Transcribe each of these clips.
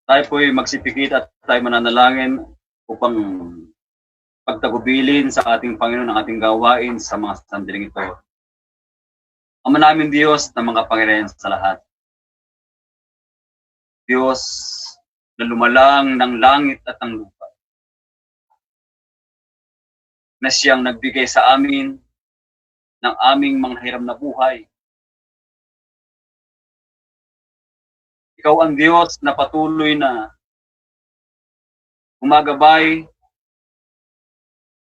Tayo po'y magsipikit at tayo mananalangin upang pagtagubilin sa ating Panginoon ang ating gawain sa mga sandaling ito. Ama namin Diyos na mga Panginoon sa lahat. Diyos na lumalang ng langit at ang lupa, na siyang nagbigay sa amin ng aming mga hiram na buhay. Ikaw ang Diyos na patuloy na gumagabay,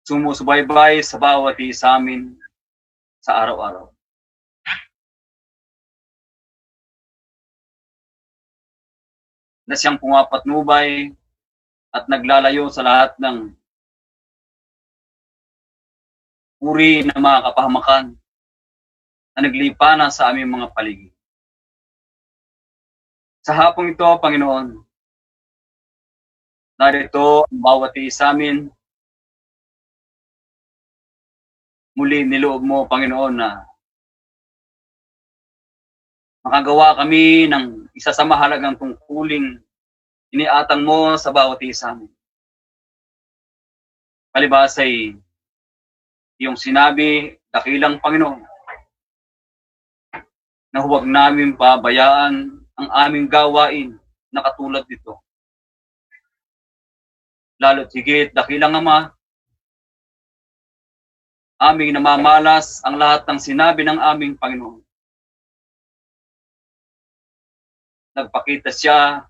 sumusubaybay sa bawat isa amin sa araw-araw. Na siyang pumapatnubay at naglalayo sa lahat ng uri ng mga kapahamakan na naglipana sa aming mga paligid. Sa hapong ito, Panginoon, narito ang bawat isa amin. Muli niloob mo, Panginoon, na makagawa kami ng isa sa mahalagang tungkuling iniatang mo sa bawat isa amin. Palibhas ay iyong sinabi, dakilang Panginoon, na huwag namin pabayaan ang aming gawain na katulad nito. Lalo't higit, dakilang Ama, aming namamalas ang lahat ng sinabi ng aming Panginoon. Nagpakita siya,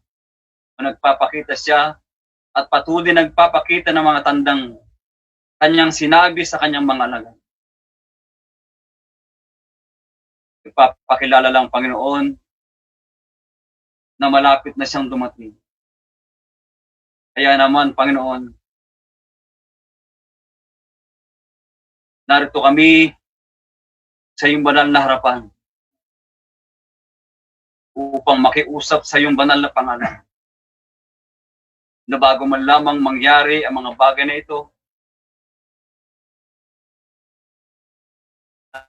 nagpapakita siya, at patuloy nagpapakita ng mga tandang kanyang sinabi sa kanyang mga alagad. Ipapakilala lang Panginoon na malapit na siyang dumating. Kaya naman, Panginoon, narito kami sa iyong banal na harapan upang makiusap sa iyong banal na pangalan. Na bago man lamang mangyari ang mga bagay na ito,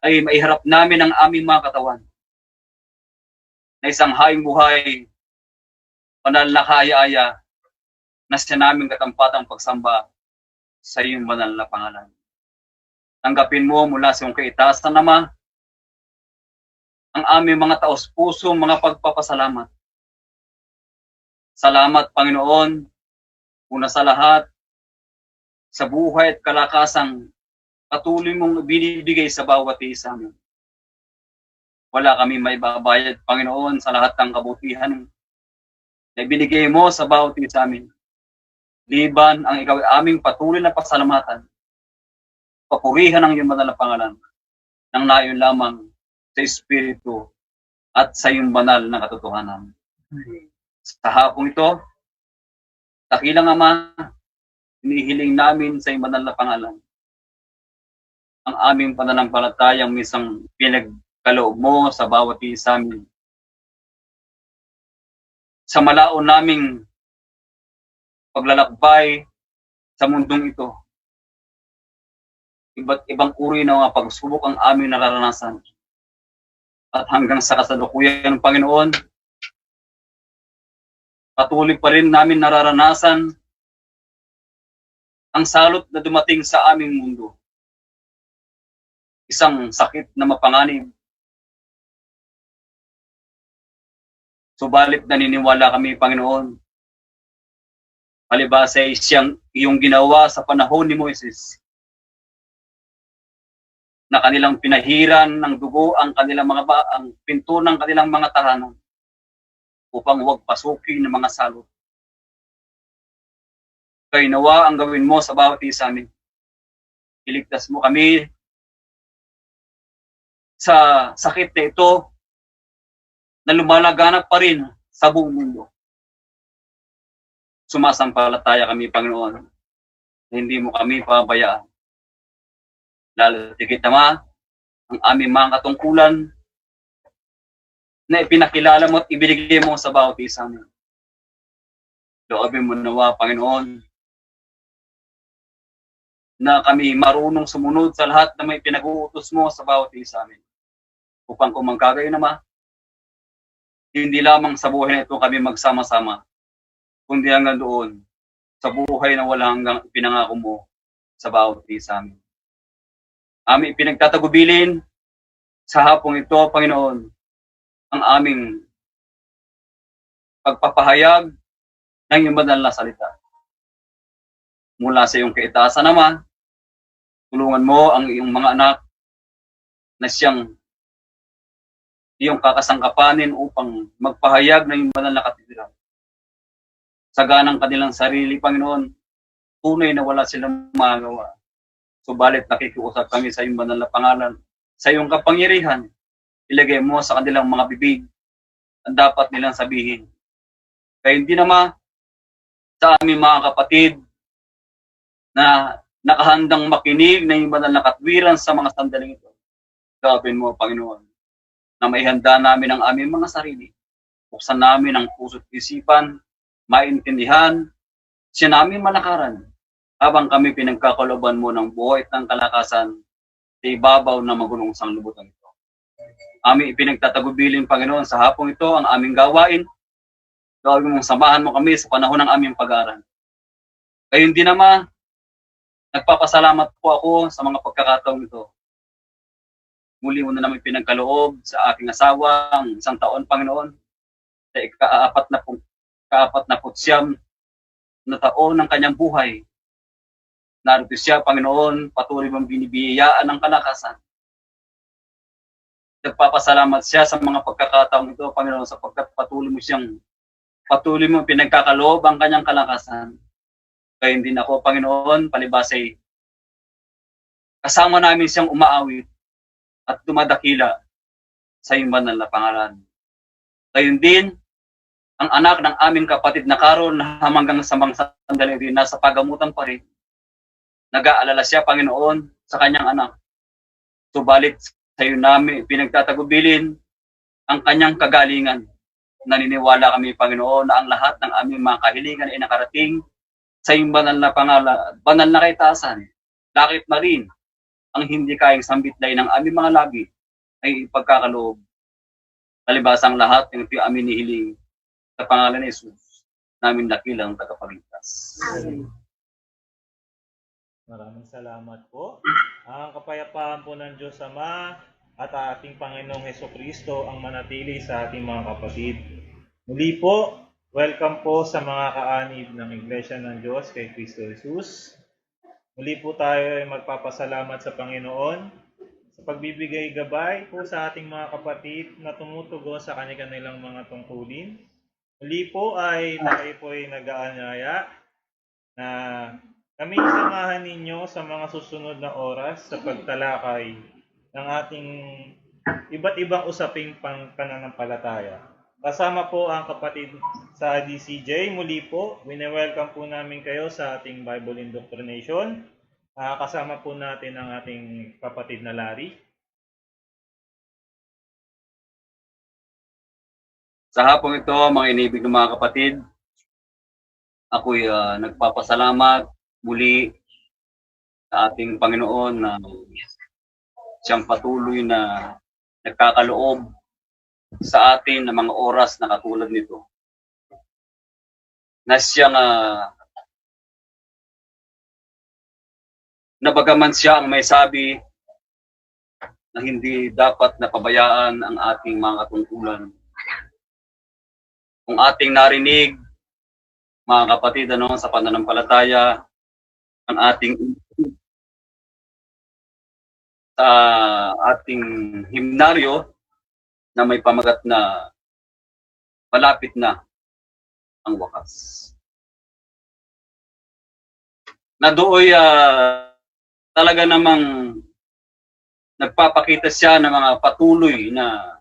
ay maiharap namin ang aming mga katawan na isang haing buhay, banal na kaya-aya, na siya naming katampatang pagsamba sa iyong banal na pangalan. Tanggapin mo mula sa iyong kaitasan, Ama, ang aming mga taos-puso, mga pagpapasalamat. Salamat, Panginoon, una sa lahat, sa buhay at kalakasang patuloy mong binibigay sa bawat isa amin. Wala kami maibabayad, Panginoon, sa lahat ng kabutihan na ibinigay mo sa bawat isa amin. Liban ang ikaw ay aming patuloy na pasalamatan, papurihan ang iyong banal na pangalan, nang nayon lamang sa Espiritu at sa iyong banal na katotohanan. Sa hapong ito, dakilang Ama, hinihiling namin sa iyong banal na pangalan ang aming pananampalatayang misang pinagkaloob mo sa bawat isa amin. Sa malaon naming paglalakbay sa mundong ito, iba't ibang uri ng mga pagsubok ang aming nararanasan. At hanggang sa kasalukuyan ng Panginoon, patuloy pa rin namin nararanasan ang salot na dumating sa aming mundo. Isang sakit na mapanganib. Subalit naniniwala kami, Panginoon, palibasa ay siyang iyong ginawa sa panahon ni Moises, na kanilang pinahiran ng dugo ang kanilang ang pinto ng kanilang mga tahanan upang huwag pasukin ng mga salot. Kaya nawa ang gawin mo sa bawat isa amin. Iligtas mo kami sa sakit na ito na lumalaganap pa rin sa buong mundo. Sumasampalataya kami, Panginoon, na hindi mo kami pabayaan. Lalo tigit Ama, ang aming mga katungkulan na ipinakilala mo at ibinigay mo sa bawat isa amin. Loobin mo nawa, Panginoon, na kami marunong sumunod sa lahat na may pinag-uutos mo sa bawat isa amin. Upang kung magkagayon Ama, hindi lamang sa buhay na ito kami magsama-sama, kundi hanggang doon, sa buhay na wala hanggang pinangako mo sa bawat isa amin. Aming pinagtatagubilin sa hapong ito, Panginoon, ang aming pagpapahayag ng iyong banal na salita. Mula sa iyong kaitasan, Ama, tulungan mo ang iyong mga anak na siyang iyong kakasangkapanin upang magpahayag ng iyong banal na katitiran. Saganang kanilang sarili, Panginoon, tunay na wala silang magawa. Subalit nakikiusap kami sa iyong banal na pangalan, sa iyong kapangyarihan, ilagay mo sa kanilang mga bibig ang dapat nilang sabihin. Kaya hindi naman sa aming mga kapatid na nakahandang makinig ng iyong banal na katwiran sa mga sandaling ito. Gawin mo, Panginoon, na maihanda namin ang aming mga sarili. Buksan namin ang puso't isipan, maintindihan, siya namin malakaran, habang kami pinagkakaloban mo ng buhay at ng kalakasan sa ibabaw ng magulong sanglibutan ito. Aming ipinagtatagubilin, Panginoon, sa hapong ito ang aming gawain. Gawin mong samahan mo kami sa panahon ng aming pag-aaral. Gayon din Ama, nagpapasalamat po ako sa mga pagkakataong ito. Muli mo na namin pinagkaloob sa aking asawa ang isang taon, Panginoon, sa ika-4 ka-49 na taon ng kanyang buhay. Narito siya, Panginoon, patuloy mong binibiyayaan ng kalakasan. Nagpapasalamat siya sa mga pagkakataong ito, Panginoon, sapagkat patuloy mo pinagkakaloob ang kanyang kalakasan. Kaya hindi na ako, Panginoon, palibas ay kasama namin siyang umaawit at dumadakila sa iyong banal na pangalan. Gayon din, ang anak ng aming kapatid na Carol na hanggang sa mga sandali din nasa pagamutan pa rin. Nag-aalala siya, Panginoon, sa kanyang anak. Subalit sa iyo namin pinagtatagubilin ang kanyang kagalingan. Naniniwala kami, Panginoon, na ang lahat ng aming mga kahilingan ay nakarating sa iyong banal na pangalan, banal na kaitaasan. Lakip na rin ang hindi kayang sambitlay ng aming mga labi ay ipagkakaloob. Kalibasang lahat ng amin nihiling sa pangalan ni Jesus, namin dakilang tagapagligtas. Maraming salamat po. Ang kapayapaan po ng Diyos Ama at ating Panginoong Hesukristo ang manatili sa ating mga kapatid. Muli po, welcome po sa mga kaanib ng Iglesia ng Diyos kay Kristo Jesus. Muli po tayo ay magpapasalamat sa Panginoon sa pagbibigay gabay po sa ating mga kapatid na tumutugon sa kanilang mga tungkulin. Muli po ay tayo po ay nag-aanyaya na kami samahan ninyo sa mga susunod na oras sa pagtalakay ng ating iba't ibang usaping pananampalataya. Kasama po ang kapatid sa DCJ. Muli po, wini-welcome po namin kayo sa ating Bible Indoctrination. Kasama po natin ang ating kapatid na Larry. Sa hapong ito, mga inibig ng mga kapatid, ako'y nagpapasalamat muli sa ating Panginoon na siyang patuloy na nagkakaloob sa atin ng mga oras na katulad nito. Na siyang nabagaman siya ang may sabi na hindi dapat napabayaan ang ating mga katungkulan. Kung ating narinig, mga kapatid, sa pananampalataya, ang ating sa ating himnaryo na may pamagat na malapit na ang wakas. Na dooy talaga namang nagpapakita siya ng mga patuloy na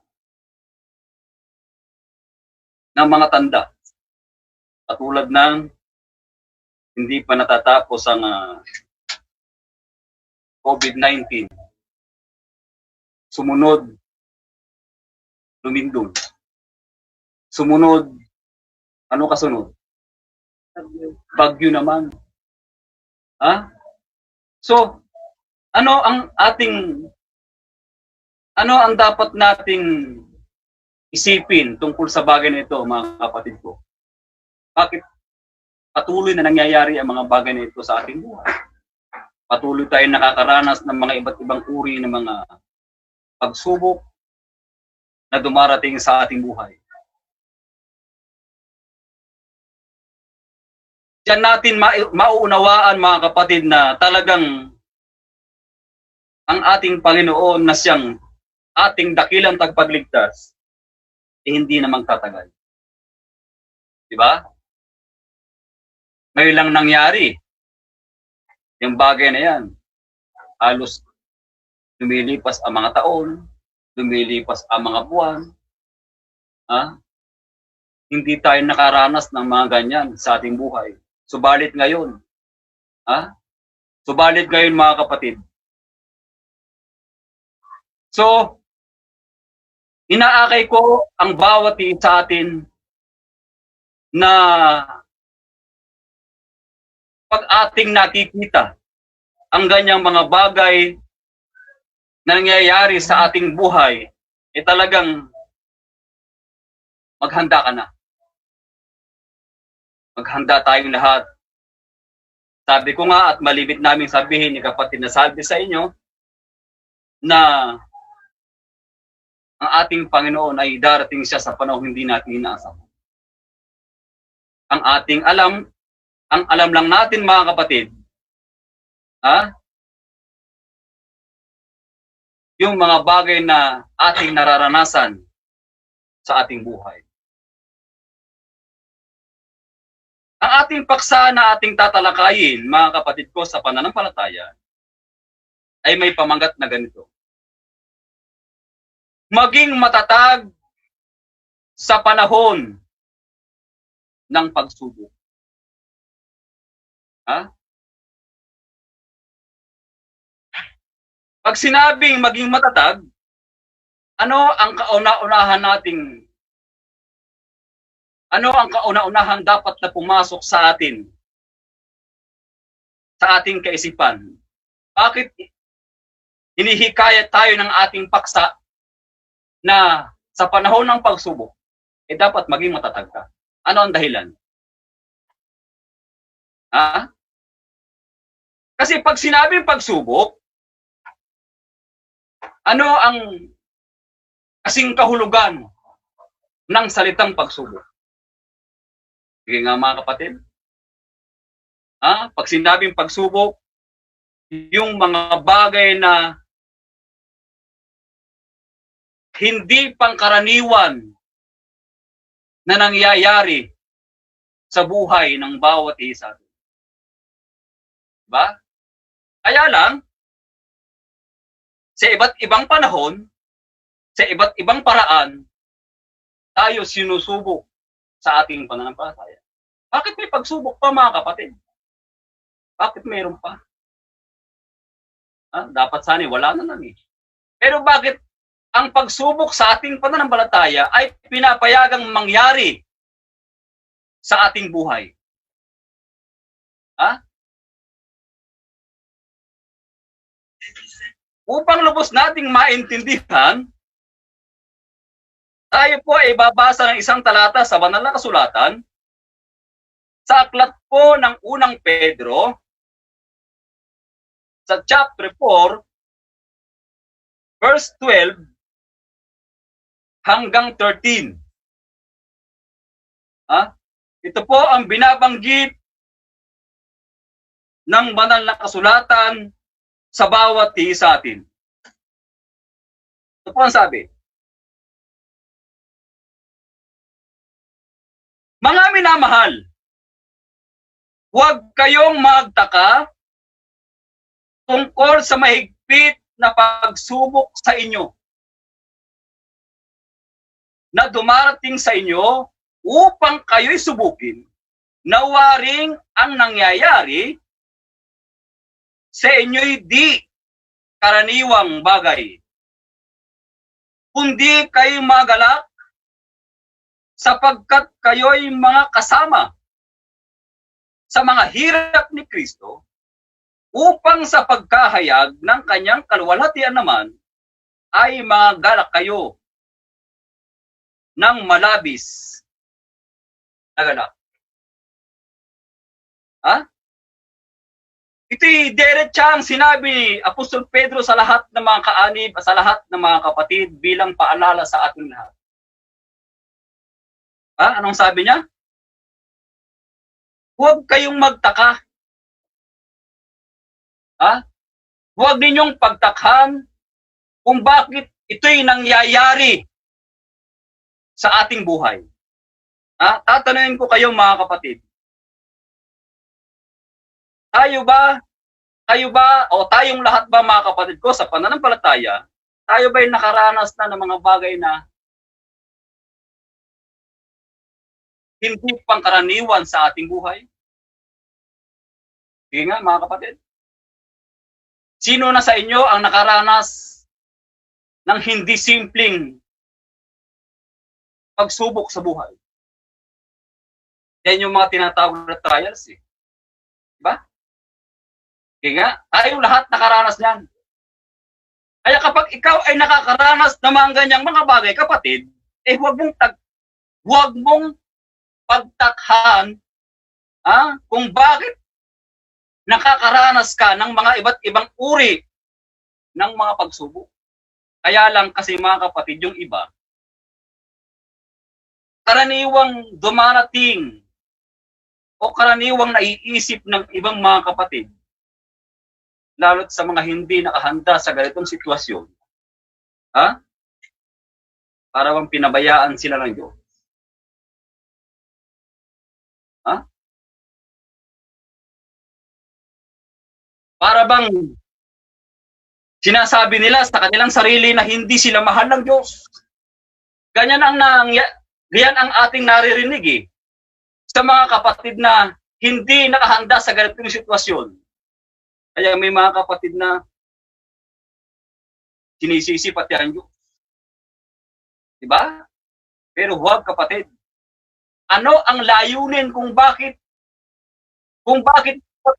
mga tanda. Katulad ng hindi pa natatapos ang COVID-19. Sumunod, lumindol. Sumunod, ano kasunod? Bagyo naman. So, ano ang dapat nating isipin tungkol sa bagay na ito, mga kapatid ko? Bakit patuloy na nangyayari ang mga bagay na ito sa ating buhay? Patuloy tayong nakakaranas ng mga iba't ibang uri ng mga pagsubok na dumarating sa ating buhay. Diyan natin mauunawaan, mga kapatid, na talagang ang ating Panginoon na siyang ating dakilang tagapagligtas hindi na magtatagal. Diba? Ngayon lang nangyari yung bagay na yan. Halos lumilipas ang mga taon, lumilipas ang mga buwan. Hindi tayo nakaranas ng mga ganyan sa ating buhay. Subalit ngayon, mga kapatid. So, inaakay ko ang bawat isa sa atin na pag ating nakikita ang ganyang mga bagay na nangyayari sa ating buhay, talagang maghanda ka na. Maghanda tayong lahat. Sabi ko nga at malibit naming sabihin ni kapatid na sabi sa inyo na ang ating Panginoon ay darating siya sa panahon hindi natin inaasahan. Ang ating alam, ang alam lang natin mga kapatid, yung mga bagay na ating nararanasan sa ating buhay. Ang ating paksa na ating tatalakayin, mga kapatid ko, sa pananampalataya, ay may pamanggat na ganito. Maging matatag sa panahon ng pagsubok. Pag sinabing maging matatag, ano ang kauna-unahang dapat na pumasok sa atin, sa ating kaisipan? Bakit hinihikayat tayo ng ating paksa na sa panahon ng pagsubok, dapat maging matatag ka? Ano ang dahilan? Kasi pag sinabing pagsubok, ano ang kasing kahulugan ng salitang pagsubok? Sige nga mga kapatid. Pag sinabing pagsubok, yung mga bagay na hindi pangkaraniwan na nangyayari sa buhay ng bawat isa. Diba? Kaya lang, sa iba't ibang panahon, sa iba't ibang paraan, tayo sinusubok sa ating pananampalataya. Bakit may pagsubok pa mga kapatid? Bakit mayroon pa? Dapat sana wala na lang eh. Pero bakit ang pagsubok sa ating pananampalataya ay pinapayagang mangyari sa ating buhay? Upang lubos nating maintindihan, tayo po ay babasa ng isang talata sa banal na kasulatan sa aklat po ng unang Pedro sa chapter 4 verse 12 hanggang 13. Ito po ang binabanggit ng banal na kasulatan sa bawat isa atin. Ito po ang sabi. Mga minamahal, huwag kayong magtaka tungkol sa mahigpit na pagsubok sa inyo na dumarating sa inyo upang kayo'y subukin na waring ang nangyayari sa inyo'y di karaniwang bagay, kundi kayo magalak sapagkat kayo'y mga kasama sa mga hirap ni Kristo upang sa pagkahayag ng kanyang kaluwalhatian naman ay magalak kayo ng malabis na galak. Ito'y diretsang sinabi ni Apostol Pedro sa lahat ng mga kaanib, sa lahat ng mga kapatid bilang paalala sa ating lahat. Anong sabi niya? Huwag kayong magtaka. Huwag ninyong pagtakhan kung bakit ito'y nangyayari sa ating buhay. Tatanungin ko kayo mga kapatid. Kayo ba, o tayong lahat ba mga kapatid ko sa pananampalataya, tayo ba'y nakaranas na ng mga bagay na hindi pangkaraniwan sa ating buhay? Sige nga mga kapatid. Sino na sa inyo ang nakaranas ng hindi simpleng pagsubok sa buhay? Yan yung mga tinatawag na trials eh. Diba? Sige nga, tayong lahat nakaranas niyan. Kaya kapag ikaw ay nakakaranas ng mga ganyang mga bagay, kapatid, huwag mong pagtakhan kung bakit nakakaranas ka ng mga iba't ibang uri ng mga pagsubok. Kaya lang kasi mga kapatid, yung iba, karaniwang dumarating o karaniwang naiisip ng ibang mga kapatid, lalo't sa mga hindi nakahanda sa ganitong sitwasyon, para bang pinabayaan sila ng Diyos? Para bang sinasabi nila sa kanilang sarili na hindi sila mahal ng Diyos? Ganyan ang ating naririnig sa mga kapatid na hindi nakahanda sa ganitong sitwasyon. Kaya may mga kapatid na sinisisi pati ang Diyos. Diba? Pero huwag, kapatid. Ano ang layunin kung bakit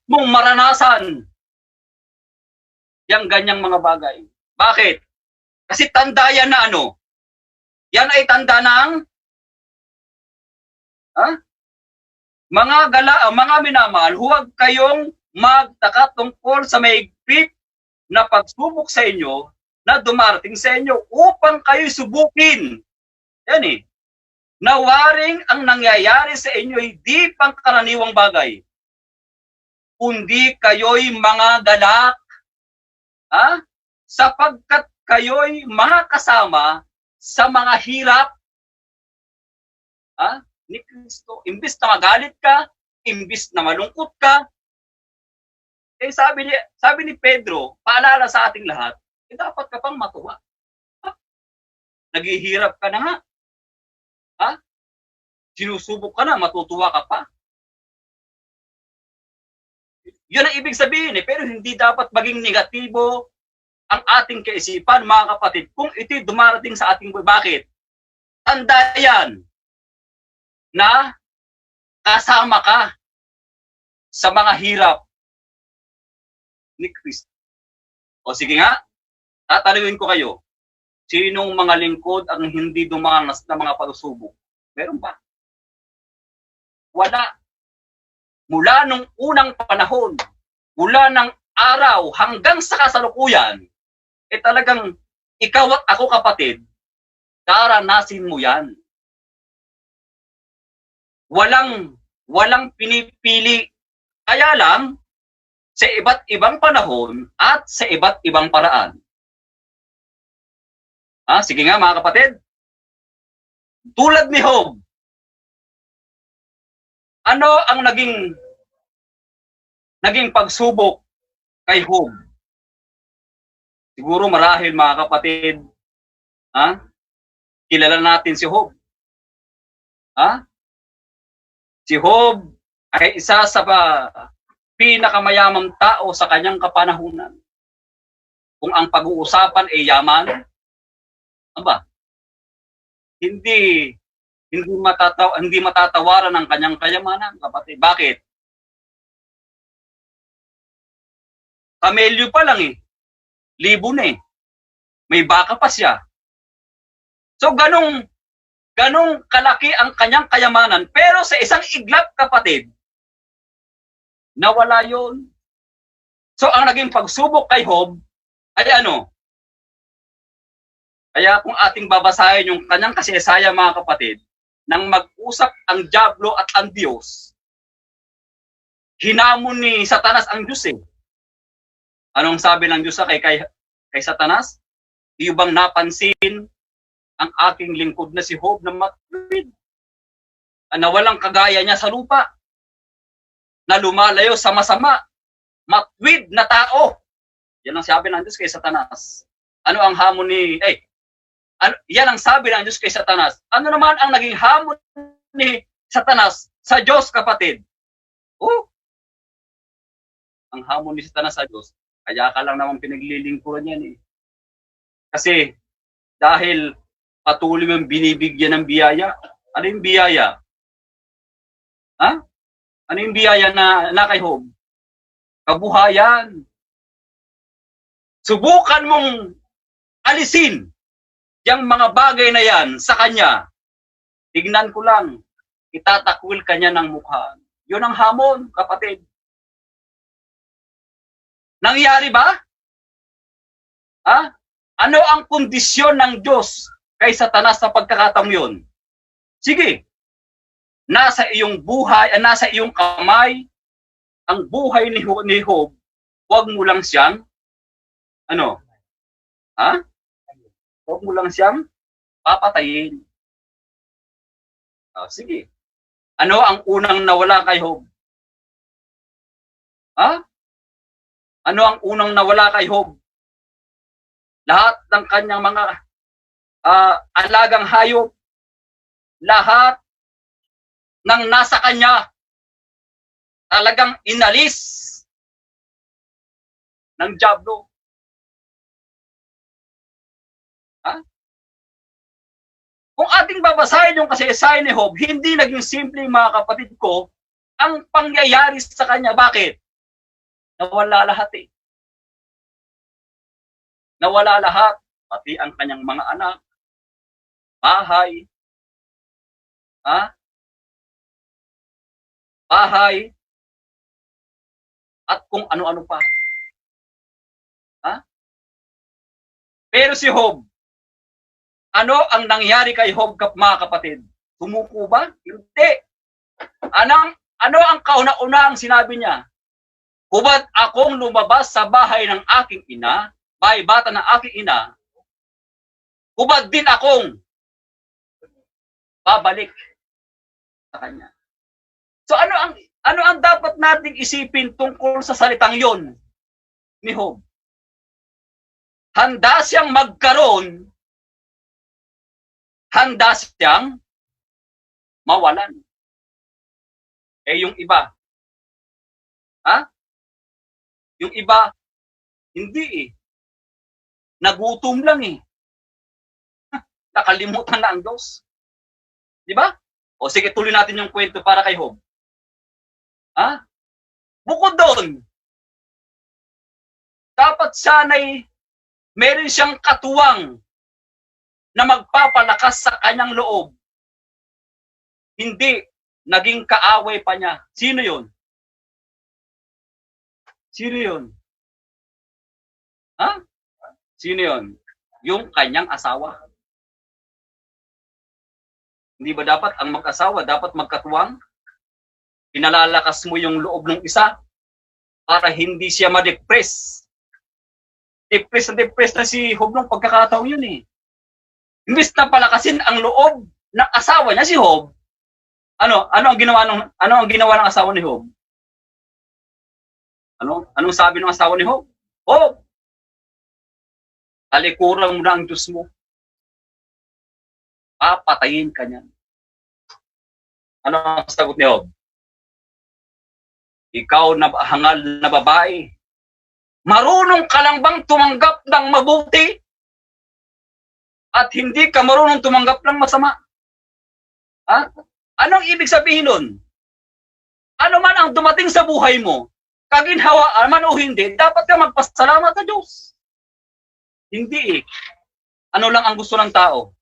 mong maranasan yung ganyang mga bagay? Bakit? Kasi tanda yan na ano? Yan ay tanda ng mga minamahal, huwag kayong magtaka tungkol sa mahigpit na pagsubok sa inyo na dumarating sa inyo upang kayo subukin. Yan Nawaring ang nangyayari sa inyo hindi pangkaraniwang bagay, kundi kayo'y mga galak, sapagkat kayo'y mga kasama sa mga hirap ni Kristo. Imbis na magalit ka, imbis na malungkot ka, sabi ni Pedro, paalala sa ating lahat, dapat ka pang matuwa. Naghihirap ka na nga. Sinusubok ka na, matutuwa ka pa. Yun ang ibig sabihin pero hindi dapat maging negatibo ang ating kaisipan, mga kapatid, kung ito'y dumarating sa ating buhay. Bakit? Tanda yan na kasama ka sa mga hirap ni Kristo. O sige nga, tatanungin ko kayo, sinong mga lingkod ang hindi dumanas na mga pagsubok? Meron ba? Wala. Mula nung unang panahon, mula ng araw hanggang sa kasalukuyan, talagang ikaw at ako, kapatid, daranasin mo yan. Walang pinipili. Kaya lang, sa iba't ibang panahon at sa iba't ibang paraan. Sige nga, mga kapatid. Tulad ni Job, ano ang naging pagsubok kay Job? Siguro marahil, mga kapatid, kilala natin si Job. Si Job ay isa sa pinakamayamang tao sa kanyang kapanahunan. Kung ang pag-uusapan ay yaman, hindi matatawaran ang kanyang kayamanan, kapatid. Bakit? Kamelyo pa lang libo na may baka pa siya. So ganong kalaki ang kanyang kayamanan, pero sa isang iglap, kapatid, nawala yon. So ang naging pagsubok kay Job ay ano? Kaya kung ating babasahin yung kanyang kasaysayan, mga kapatid, nang mag-usap ang dyablo at ang Diyos, hinamon ni Satanas ang Diyos Anong sabi ng Diyos kay Satanas? Iyo bang napansin ang aking lingkod na si Job na matwid? Na walang kagaya niya sa lupa, na lumalayo sa masama, matwid na tao. Yan ang sabi ng Diyos kay Satanas. Ano ang hamon yan ang sabi ng Diyos kay Satanas. Ano naman ang naging hamon ni Satanas sa Diyos, kapatid? Ang hamon ni Satanas sa Diyos, kaya ka lang naman pinaglilingkuran yan Kasi dahil patuloy mong binibigyan ng biyaya. Ano yung biyaya? Ano yung biyaya na kay Job? Kabuhayan. Subukan mong alisin yung mga bagay na yan sa kanya. Tignan ko lang, itatakwil kanya ng mukha. Yun ang hamon, kapatid. Nangyari ba? Ano ang kondisyon ng Diyos kay Satanas sa pagkakataong yun? Sige, nasa iyong buhay, nasa iyong kamay, ang buhay ni Job, huwag mo lang siyang, ano? Ha? Huwag mo lang siyang papatayin. Sige. Ano ang unang nawala kay Job? Ha? Ano ang unang nawala kay Job? Lahat ng kanyang mga alagang hayop, lahat ng nasa kanya, talagang inalis ng dyablo. Ha? Kung ating babasahin yung kasaysayan ni Job, hindi naging simple, mga kapatid ko, ang pangyayari sa kanya. Bakit? Nawala lahat eh. Nawala lahat, pati ang kanyang mga anak, bahay, bahay, at kung ano-ano pa. Pero si Job, ano ang nangyari kay Job, mga kapatid? Sumuko ba? Hindi. Ano ang kauna-una ang sinabi niya? Hubad akong lumabas sa bahay ng aking ina, bahay bata ng aking ina, hubad din akong babalik sa kanya. So ano ang dapat nating isipin tungkol sa salitang yon ni Job? Handa siyang magkaroon, handa siyang mawalan. Yung iba, yung iba, hindi eh. Nagutom lang eh. Nakalimutan na ang Diyos. Di ba? O sige, tuloy natin yung kwento para kay Job. Bukod doon, dapat sana'y meron siyang katuwang na magpapalakas sa kanyang loob. Hindi, naging kaaway pa niya. Sino yun? Sino yun? Sino yun? Yung kanyang asawa. Hindi ba dapat ang mag-asawa, dapat magkatuwang? Pinalalakas mo yung loob ng isa para hindi siya ma-depress. Depress na si Job nung pagkakataon yun eh. Imbis na palakasin ang loob ng asawa niya, si Job, ano ang ginawa ng asawa ni Job? Anong sabi ng asawa ni Job? Job, talikuran mo na ang Diyos mo. Papatayin ka niyan. Ano ang sagot ni Job? Ikaw na hangal na babae, marunong ka lang bang tumanggap ng mabuti? At hindi ka marunong tumanggap ng masama? Anong ibig sabihin nun? Ano man ang dumating sa buhay mo, kaginhawaan man o hindi, dapat ka magpasalamat sa Diyos. Hindi eh. Ano lang ang gusto ng tao?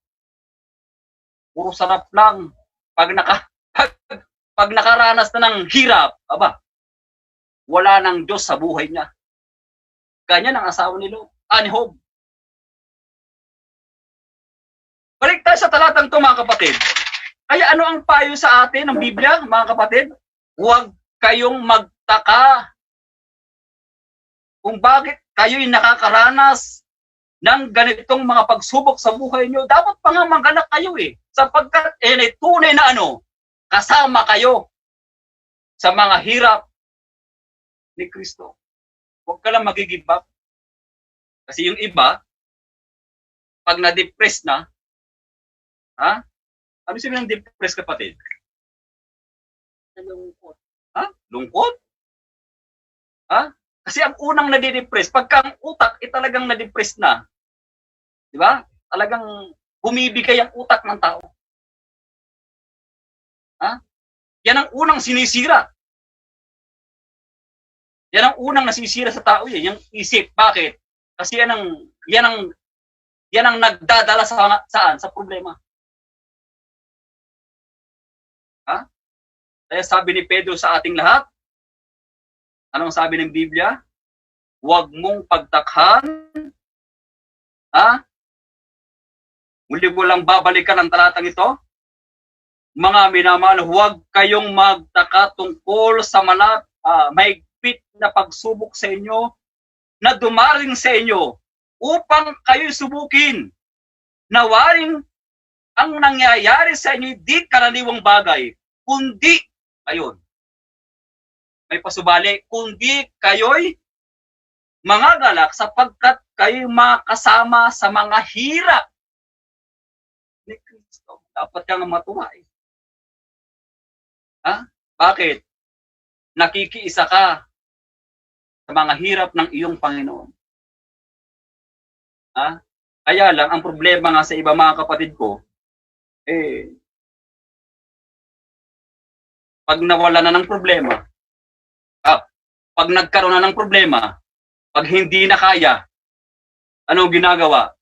Puro sarap lang. Pag nakaranas na ng hirap, wala nang Diyos sa buhay niya. Ganyan ang asawa ni Job. Balik tayo sa talatang ito, mga kapatid. Kaya ano ang payo sa atin ng Biblia, mga kapatid? Huwag kayong magtaka kung bakit kayo'y nakakaranas ng ganitong mga pagsubok sa buhay nyo. Dapat pa nga maganak kayo eh. Sapagkat tunay na kasama kayo sa mga hirap ni Kristo. Huwag ka lang mag-give up. Kasi yung iba, pag na-depress na, ano sabi ng depress, kapatid? Nalungkot. Lungkot? Kasi ang unang nade-depress, pagka ang utak talagang na-depress na, di ba? Talagang bumibigay ang utak ng tao. Yan ang unang sinisira. Yan ang unang nasisira sa tao yan, yung isip. Bakit? Kasi yan ang nagdadala saan? Sa problema. Kaya sabi ni Pedro sa ating lahat, anong sabi ng Biblia? Huwag mong pagtakhan. Muli mo lang babalikan ang talatang ito. mga minamahal, huwag kayong magtaka tungkol sa mahigpit na pagsubok sa inyo na dumaring sa inyo upang kayo subukin. Nawaring ang nangyayari sa inyo di karaniwang bagay, kundi, ayun, may pasubali, kundi kayo'y mga galak sapagkat kayo makasama sa mga hirap ni Kristo. Dapat kang matuwa eh. Ha? Bakit? Nakikiisa ka sa mga hirap ng iyong Panginoon. Ha? Kaya lang, ang problema nga sa iba mga kapatid ko, pag nawala na ng problema, pag nagkaroon na ng problema, pag hindi na kaya, anong ginagawa?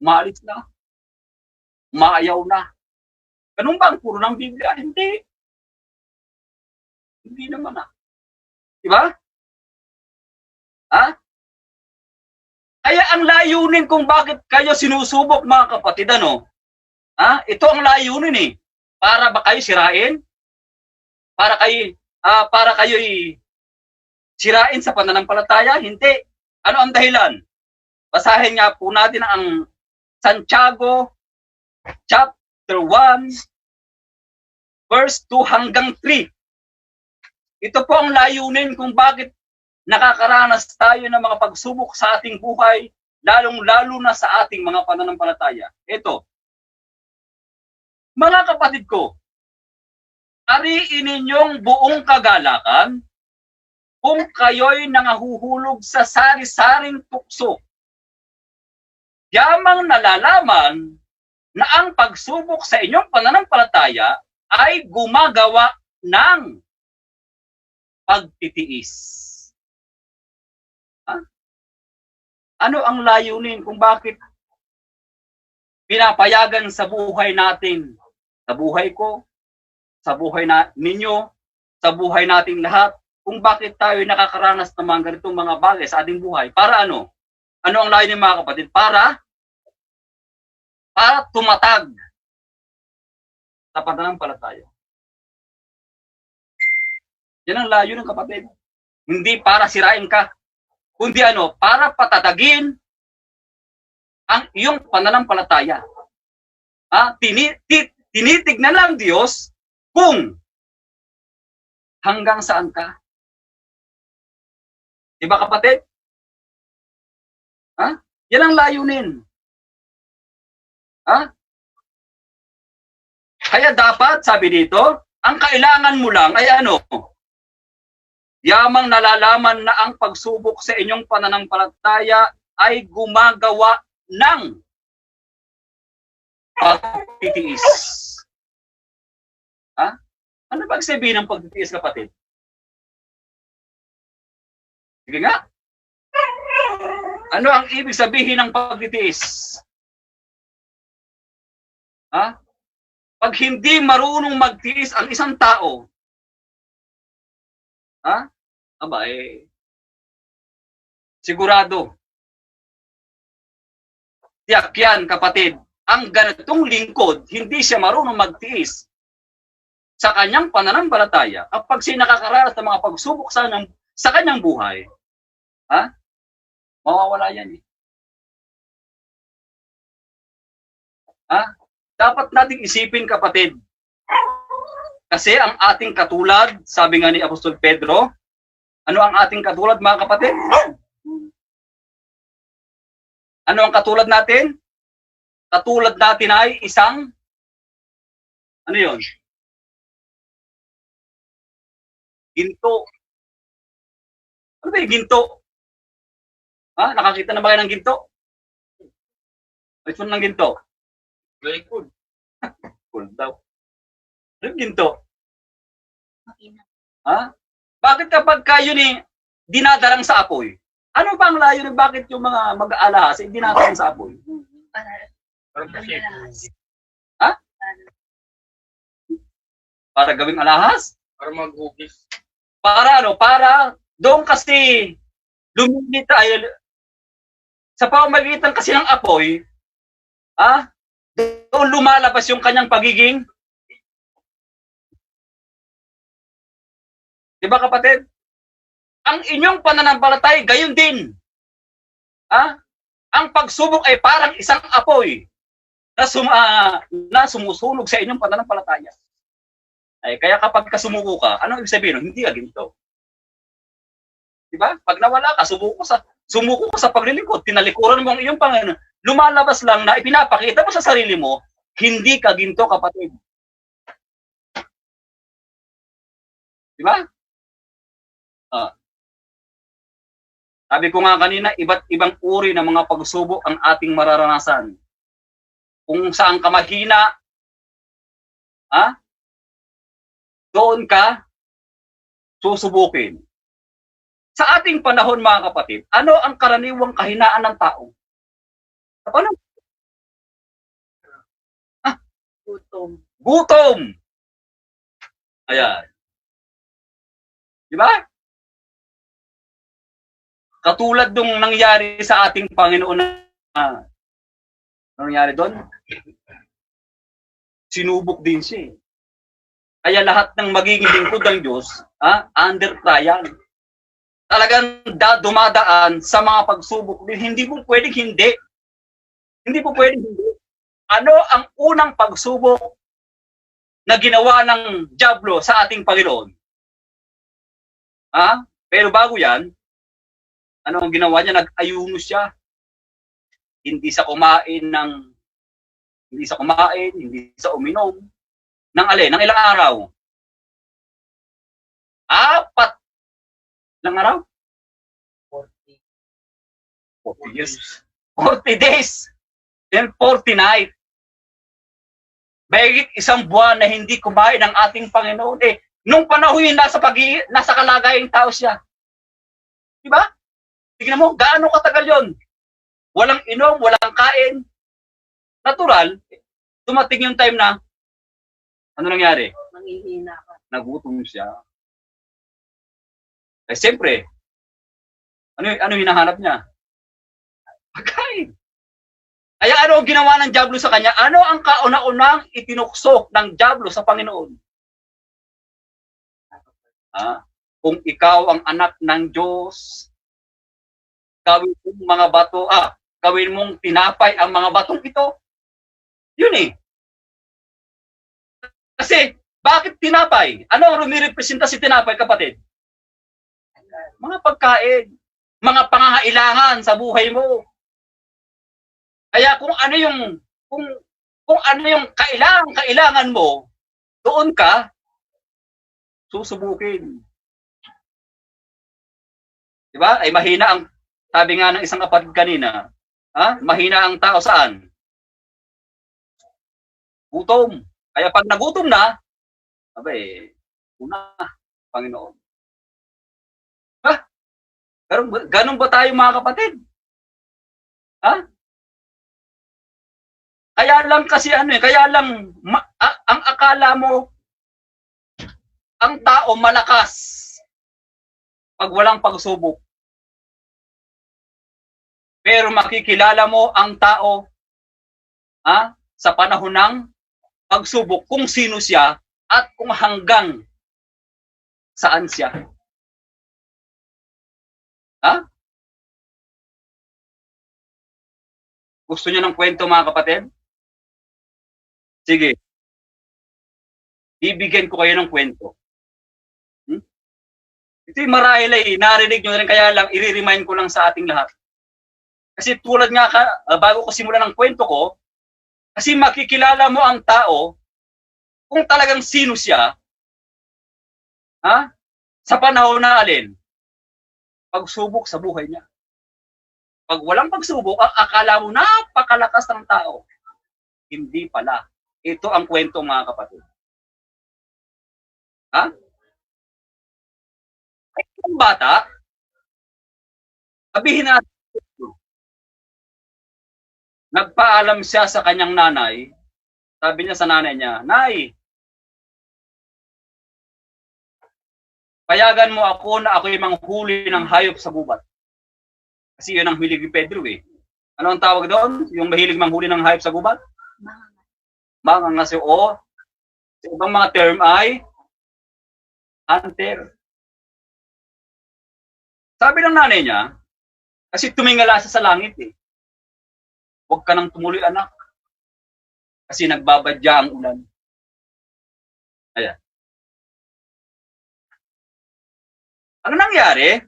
Maalis na. Maayaw na. Ganun ba ang puro ng Biblia? Hindi. Hindi naman Diba? Ha? Kaya ang layunin kung bakit kayo sinusubok mga kapatid, ha? Ito ang layunin eh. Para ba kayo sirain? Para kayo sirain sa pananampalataya? Hindi. Ano ang dahilan? Basahin nga po natin ang Santiago chapter 1 verse 2 hanggang 3. Ito po ang layunin kung bakit nakakaranas tayo ng mga pagsubok sa ating buhay, lalong-lalo na sa ating mga pananampalataya. Ito, mga kapatid ko, ariin ninyong buong kagalakan kung kayo'y nangahuhulog sa sari-saring tukso. Yamang nalalaman na ang pagsubok sa inyong pananampalataya ay gumagawa ng pagtitiis. Ha? Ano ang layunin kung bakit pinapayagan sa buhay natin, sa buhay ko, sa buhay ninyo, sa buhay nating lahat, kung bakit tayo nakakaranas ng mga ganitong mga bagay sa ating buhay? Para ano? Ano ang layunin mga kapatid? Para tumatag sa pananampalataya. Yan ang layunin kapatid. Hindi para sirain ka, kundi para patatagin ang iyong pananampalataya. Tinitignan lang Diyos kung hanggang saan ka. Diba kapatid? Yan ang layunin. Kaya dapat, sabi dito, ang kailangan mo lang ay yamang nalalaman na ang pagsubok sa inyong pananampalataya ay gumagawa ng pagtitiis. Ano ba sabihin ng pagtitiis, kapatid? Sige nga. Ano ang ibig sabihin ng pagtitiis? Pag hindi marunong magtiis ang isang tao, sigurado. Tiyak yan, kapatid. Ang ganitong lingkod, hindi siya marunong magtiis sa kanyang pananampalataya. Kapag siya nakakaranas ng mga pagsubok sa kanyang buhay, mawawala yan eh. Dapat nating isipin, kapatid. Kasi ang ating katulad, sabi nga ni Apostol Pedro, ano ang ating katulad mga kapatid? Ano ang katulad natin? Katulad natin ay isang, ano yun? Ginto. Ano ba yung ginto? Nakakita na ba kayo ng ginto? Ito ng ginto. Very cool. Cool daw. Ano yung ginto? Bakit kapag kayo dinadarang sa apoy? Ano ba ang layo ng bakit yung mga mag-aalahas dinadarang sa apoy? Para gawing alahas? Para maghugis. Para doon kasi lumilita sa pamamagitan kasi ng apoy, doon lumalabas yung kanyang pagiging Di ba kapatid? Ang inyong pananampalataya, gayon din. Ang pagsubok ay parang isang apoy na sumusunog sa inyong pananampalataya. Ay, kaya kapag kasumuko ka, ano ibig sabihin? Hindi ka ginto. Di ba? Pag nawala ka, sumuko ka sa paglilingkod, tinalikuran mo ang iyong Panginoon, lumalabas lang na ipinapakita mo sa sarili mo, hindi ka ginto, kapatid. Di ba? Sabi ko nga kanina, iba't ibang uri ng mga pagsubok ang ating mararanasan. Kung saan ka mahina, doon ka susubukin. Sa ating panahon, mga kapatid, ano ang karaniwang kahinaan ng tao? Ano? Gutom. Ayan. Di ba? Katulad nung nangyari sa ating Panginoon ano nangyari doon? Sinubok din siya. Kaya lahat ng magiging lingkod ng Diyos, under trial. Talagang dumadaan sa mga pagsubok din. Hindi po pwedeng hindi. Hindi po pwedeng hindi. Ano ang unang pagsubok na ginawa ng dyablo sa ating Panginoon? Pero bago yan, ano ang ginawa niya? Nag-ayuno siya. Hindi sa kumain, hindi sa uminom. Ng alin? Ng ilang araw? 4 ilang araw? 40 years. 40 days. And 40 nights. Mahigit 1 buwan na hindi kumain ng ating Panginoon. Nung panahon yun, nasa kalagayang tao siya. Diba? Tignan mo, gaano katagal yon? Walang inom, walang kain. Natural, dumating yung time na, ano nangyari? Manghihina ka. Nagutom siya. Siyempre, ano hinahanap niya? Pagkain. Kaya ano ang ginawa ng dyablo sa kanya? Ano ang kauna-unang itinuksok ng dyablo sa Panginoon? Kung ikaw ang anak ng Diyos, gawin mong mga bato, gawin mong tinapay ang mga batong ito. Yun Kasi, bakit tinapay? Ano ang rumirepresenta si tinapay, kapatid? Mga pagkain, mga pangangailangan sa buhay mo. Kaya kung ano yung kailangan mo, doon ka susubukin. Diba? Ay mahina ang, sabi nga ng isang kapatid kanina, mahina ang tao saan? Gutom. Kaya pag nagutom na, una, Panginoon. Pero ganun ba tayo, mga kapatid? Kaya lang kasi ang akala mo, ang tao malakas pag walang pagsubok. Pero makikilala mo ang tao sa panahon ng pagsubok kung sino siya at kung hanggang saan siya. Gusto niyo ng kwento, mga kapatid? Sige. Bibigyan ko kayo ng kwento. Ito yung marahil narinig nyo rin, kaya lang i-remind ko lang sa ating lahat. Kasi tulad nga bago ko simulan ng kwento ko, kasi makikilala mo ang tao kung talagang sino siya, sa panahon na alin, pagsubok sa buhay niya. Pag walang pagsubok, ang akala mo napakalakas ng tao. Hindi pala. Ito ang kwento, mga kapatid. Ay, isang bata, sabihin natin, nagpaalam siya sa kanyang nanay. Sabi niya sa nanay niya, "Nay, payagan mo ako na ako'y manghuli ng hayop sa gubat." Kasi yun ang hilig ni Pedro Ano ang tawag doon? Yung mahilig manghuli ng hayop sa gubat? Mangangasyo. O, sa ibang mga term ay hunter. Sabi ng nanay niya, kasi tumingala siya sa langit eh. Huwag ka nang tumuloy anak. Kasi nagbabadya ang ulan. Ayan. Ano nangyari?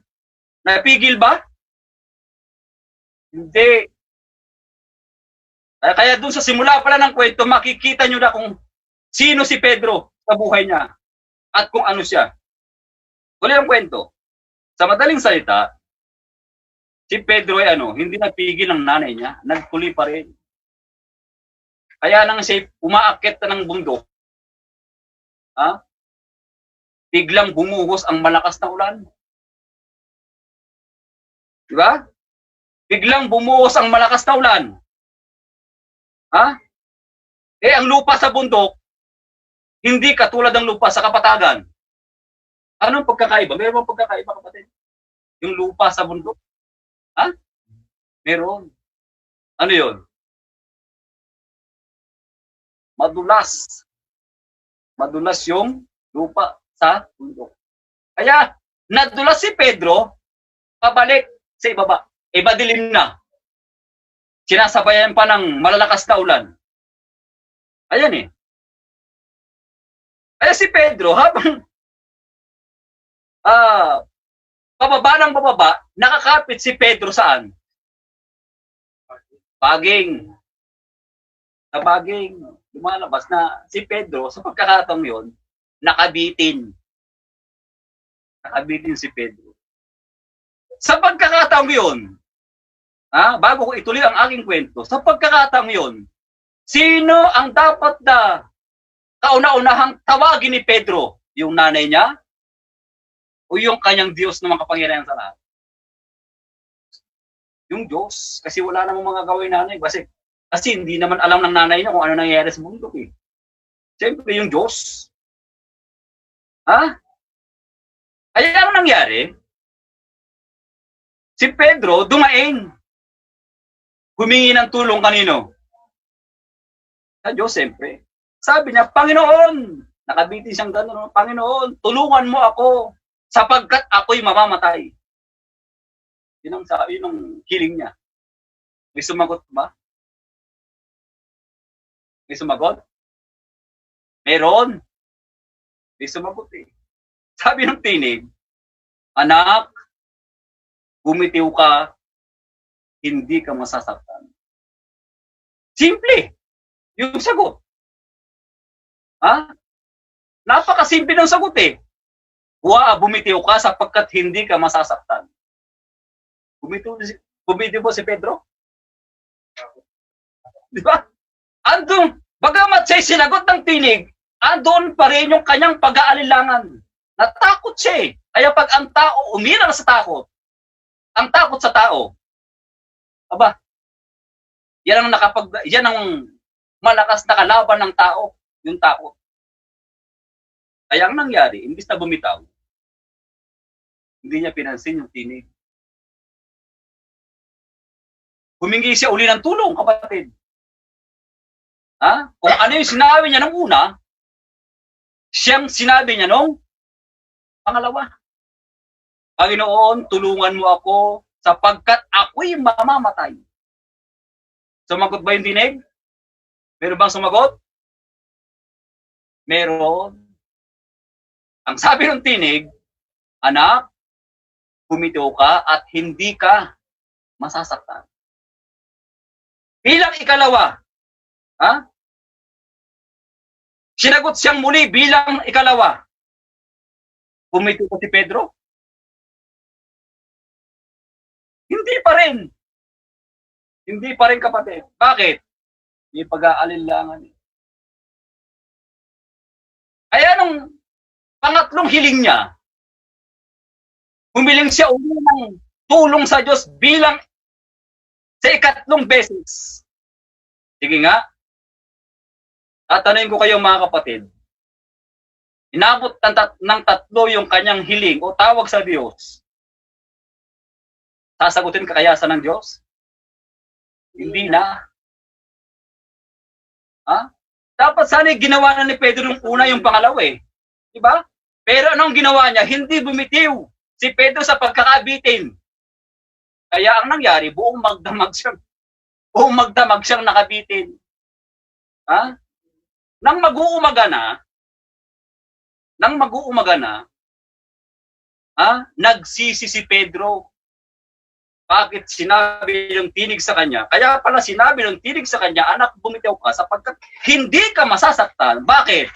Napigil ba? Hindi. Kaya dun sa simula pala ng kwento, makikita nyo na kung sino si Pedro sa buhay niya at kung ano siya. Tuloy ang kwento. Sa madaling salita, si Pedro ay hindi nagpigil ng nanay niya, nagtuloy pa rin. Kaya nang siya umaakyat na ng bundok, biglang bumuhos ang malakas na ulan. Di ba? Biglang bumuhos ang malakas na ulan. Ang lupa sa bundok, hindi katulad ng lupa sa kapatagan. Anong pagkakaiba? Meron bang pagkakaiba, kapatid? Yung lupa sa bundok? Meron. Ano yun? Madulas. Madulas yung lupa sa bundok. Kaya, nadulas si Pedro, pabalik sa ibaba. Madilim na. Sinasabayan pa ng malalakas na ulan. Ayan eh. Kaya si Pedro, habang pababa ng bababa, nakakapit si Pedro saan? Baging. Sa baging, lumalabas na si Pedro, sa pagkakataong yun, nakabitin. Nakabitin si Pedro. Sa pagkakataong yun, bago ko ituloy ang aking kwento, sa pagkakataong yun, sino ang dapat na kauna-unahang tawagin ni Pedro? Yung nanay niya? O yung kanyang Diyos na makapangyarihan sa lahat? Yung Diyos. Kasi wala namang mga gawin nanay. Kasi hindi naman alam ng nanay niya kung ano nangyayari sa mundo eh. Siyempre yung Diyos. Kaya ang nangyari, si Pedro dumain. Humingi ng tulong kanino? Sa Diyos, siyempre. Sabi niya, Panginoon, nakabitin siyang gano'n, Panginoon, tulungan mo ako sapagkat ako'y mamamatay. Yun ang hiling niya. May sumagot ba? May sumagot? Meron. May sumagot eh. Sabi ng tinig, anak, bumitiw ka, hindi ka masasaktan. Simple. Yung sagot. Napakasimple ng sagot eh. Bumitiw ka sapagkat hindi ka masasaktan. Bumitiw po si Pedro? Di ba? Bagamat siya'y sinagot ng tinig, andun pa rin yung kanyang pag-aalilangan. Natakot siya eh. Kaya pag ang tao umilang sa takot, ang takot sa tao, yan ang malakas na kalaban ng tao, yung takot. Kaya ang nangyari, imbis na bumitaw, hindi niya pinansin yung tinig. Humingi siya uli ng tulong, kapatid. Kung ano yung sinabi niya nung una, siyang sinabi niya nung pangalawa. Panginoon, tulungan mo ako sapagkat ako'y mamamatay. Sumagot ba yung tinig? Meron bang sumagot? Meron. Ang sabi ng tinig, anak, bumitiw ka at hindi ka masasaktan. Bilang ikalawa, sinagot siyang muli bilang ikalawa. Bumitiw ko si Pedro? Hindi pa rin. Hindi pa rin, kapatid. Bakit? May pag-aalinlangan. Kaya nung pangatlong hiling niya, humiling siya uli ng tulong sa Diyos bilang sa ikatlong beses. Sige nga, tatanungin ko kayo mga kapatid, inabot ng tatlo yung kanyang hiling o tawag sa Diyos. Sasagutin ka kaya sa ng Diyos? Hindi na. Dapat sana ginawa na ni Pedro yung una, yung pangalawa eh. Diba? Pero anong ginawa niya? Hindi bumitiw. si Pedro sa pagkakabitin. Kaya ang nangyari, buong magdamag siyang nakabitin. Ha? Nang mag-uumaga na, nagsisi si Pedro. Bakit sinabi ng tinig sa kanya? Kaya pala sinabi ng tinig sa kanya, anak, bumitaw ka sapagkat hindi ka masasaktan. Bakit?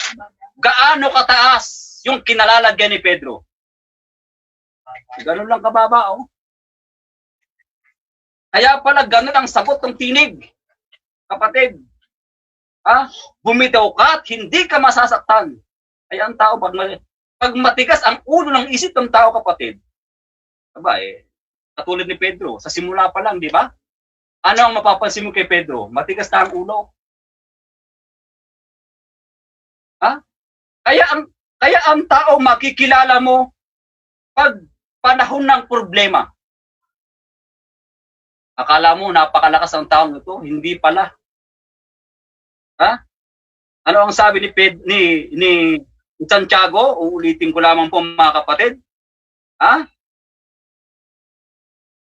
Gaano kataas yung kinalalagyan ni Pedro? Ganun lang kababa, oh. Kaya pala ganun ang sagot ng tinig. Kapatid, bumitaw ka at hindi ka masasaktan. Ay ang tao, pag matigas ang ulo ng isip ng tao, kapatid, katulad ni Pedro, sa simula pa lang, di ba? Ano ang mapapansin mo kay Pedro? Matigas na ang ulo. Kaya ang tao makikilala mo pag panahon ng problema. Akala mo napakalakas ang taong ito, hindi pala. Ano ang sabi ni Santiago? Uulitin ko lamang po mga kapatid.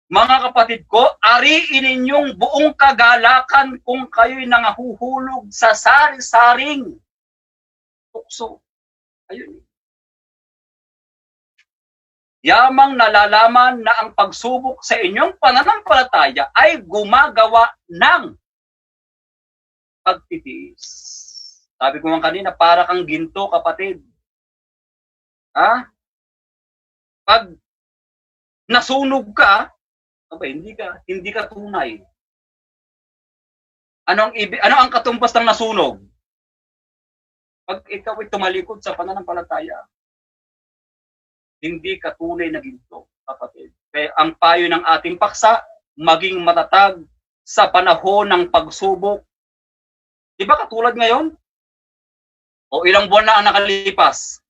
Mga kapatid ko, ariin ninyong buong kagalakan kung kayo'y nangahuhulog sa sari-saring tukso. Ayun. Yamang nalalaman na ang pagsubok sa inyong pananampalataya ay gumagawa ng pagtitiis. Sabi ko nga kanina, para kang ginto, kapatid. Pag nasunog ka, hindi ka tunay. Ano ang katumpas ng nasunog? Pag ikaw ay tumalikod sa pananampalataya, hindi ka tunay na ginto, kapatid. Kaya ang payo ng ating paksa, maging matatag sa panahon ng pagsubok. Di ba katulad ngayon? O ilang buwan na ang nakalipas?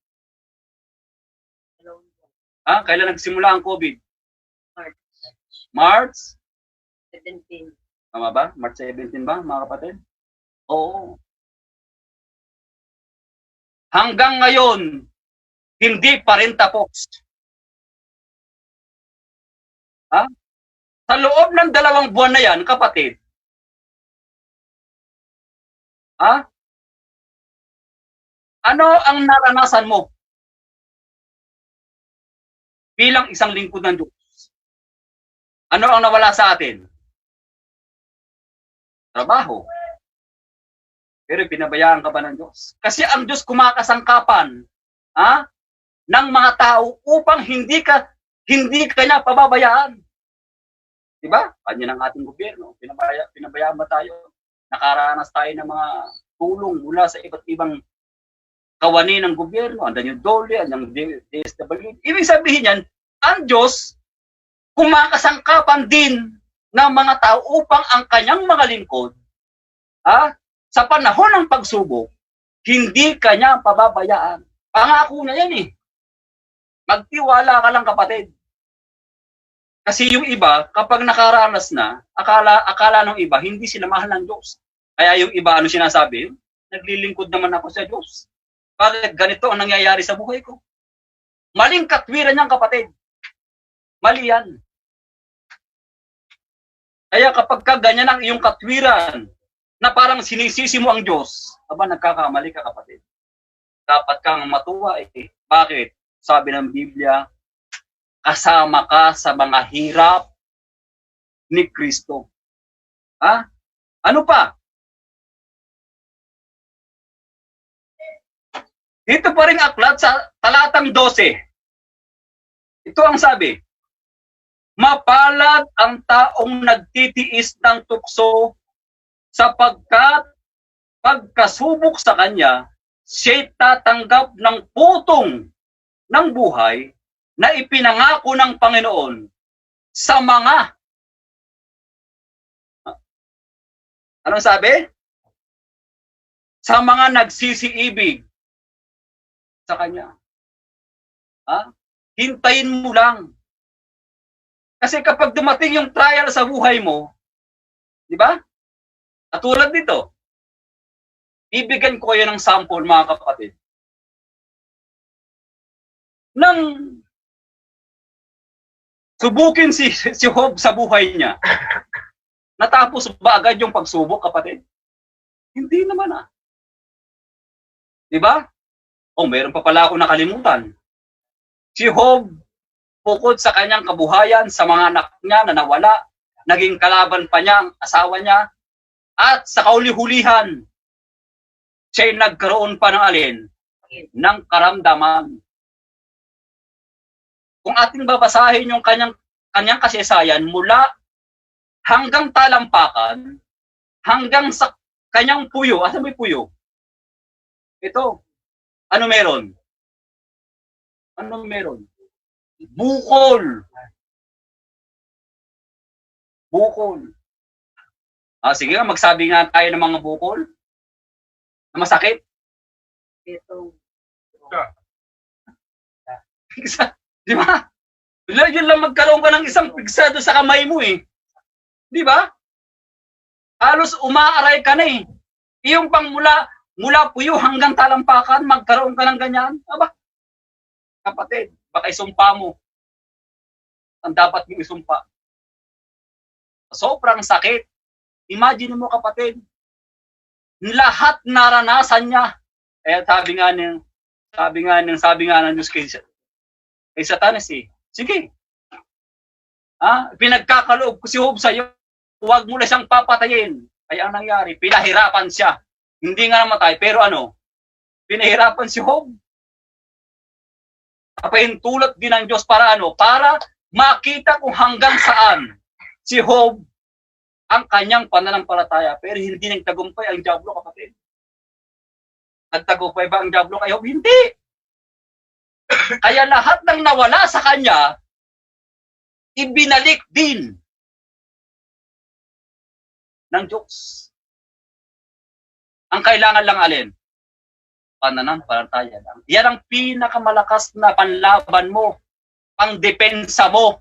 Kailan nagsimula ang COVID? March 17. Tama ba? March 17 ba, mga kapatid? Oo. Hanggang ngayon, hindi pa rin tapos. Sa loob ng 2 buwan na yan, kapatid, ano ang naranasan mo bilang isang lingkod ng Diyos? Ano ang nawala sa atin? Trabaho. Pero pinabayaan ka ba ng Diyos? Kasi ang Diyos kumakasangkapan ng mga tao upang hindi ka niya pababayaan. Diba? Kanya ng ating gobyerno. Pinabayaan ba tayo? Nakaranas tayo ng mga tulong mula sa iba't ibang kawani ng gobyerno. Andan yung DOLE, andan yung DSWD. Ibig sabihin yan, ang Diyos kumakasangkapan din ng mga tao upang ang kanyang mga lingkod, sa panahon ng pagsubok, hindi kanya pababayaan. Pangako na yan eh. Magtiwala ka lang, kapatid. Kasi yung iba, kapag nakaranas na, akala ng iba, hindi sila mahal ng Diyos. Kaya yung iba, ano sinasabi? Naglilingkod naman ako sa Diyos. Bakit ganito ang nangyayari sa buhay ko? Maling katwiran niyang, kapatid. Mali yan. Kaya kapag ganyan ang iyong katwiran, na parang sinisisi mo ang Diyos, nagkakamali ka, kapatid. Dapat kang matuwa eh. Bakit? Sabi ng Biblia, kasama ka sa mga hirap ni Kristo. Ano pa? Dito pa rin aklat sa talatang 12. Ito ang sabi, mapalad ang taong nagtitiis ng tukso sapagkat pagkasubok sa kanya, siya'y tatanggap ng putong ng buhay na ipinangako ng Panginoon sa mga, anong sabi? Sa mga nagsisiibig sa kanya. Hintayin mo lang. Kasi kapag dumating yung trial sa buhay mo, di ba? Katulad nito, bibigyan ko kayo ng sample, mga kapatid. Nang Subukin si Job sa buhay niya. Natapos ba agad yung pagsubok, kapatid? Hindi naman Diba? Meron pa pala ako nakalimutan. Si Job, bukod sa kanyang kabuhayan, sa mga anak niya na nawala, naging kalaban pa niya ang asawa niya, at sa kauli-hulihan, siya'y nagkaroon pa ng alin? Ng karamdaman. Kung ating babasahin yung kanyang kasaysayan mula hanggang talampakan, hanggang sa kanyang puyo. Asa may puyo? Ito. Ano meron? Ano meron? Bukol. Bukol. Sige nga, magsabi nga tayo ng mga bukol. Na masakit. Ito. Di ba? Yun lang magkaroon ka ng isang pigsado sa kamay mo Di ba? Halos umaaray ka na Iyong pang mula puyo hanggang talampakan, magkaroon ka ng ganyan. Aba, kapatid, baka isumpa mo. Ang dapat mong isumpa. Sobrang sakit. Imagine mo, kapatid, lahat naranasan niya. Sabi nga ng Diyos kay Satanas sige. Pinagkakaloob ko si Job sa'yo, huwag mo na siyang papatayin. Kaya ang nangyari, pinahirapan siya. Hindi nga namatay, pero pinahirapan si Job. Napahintulot din ng Diyos para Para makita kung hanggang saan si Job ang kanyang pananampalataya. Pero hindi nagtagumpay ang diablo, kapatid. Nagtagumpay ba ang diablo kay Job? Hindi. Kaya lahat ng nawala sa kanya, ibinalik din ng Diyos. Ang kailangan lang alin? Pananampalataya lang. Yan ang pinakamalakas na panlaban mo, pangdepensa mo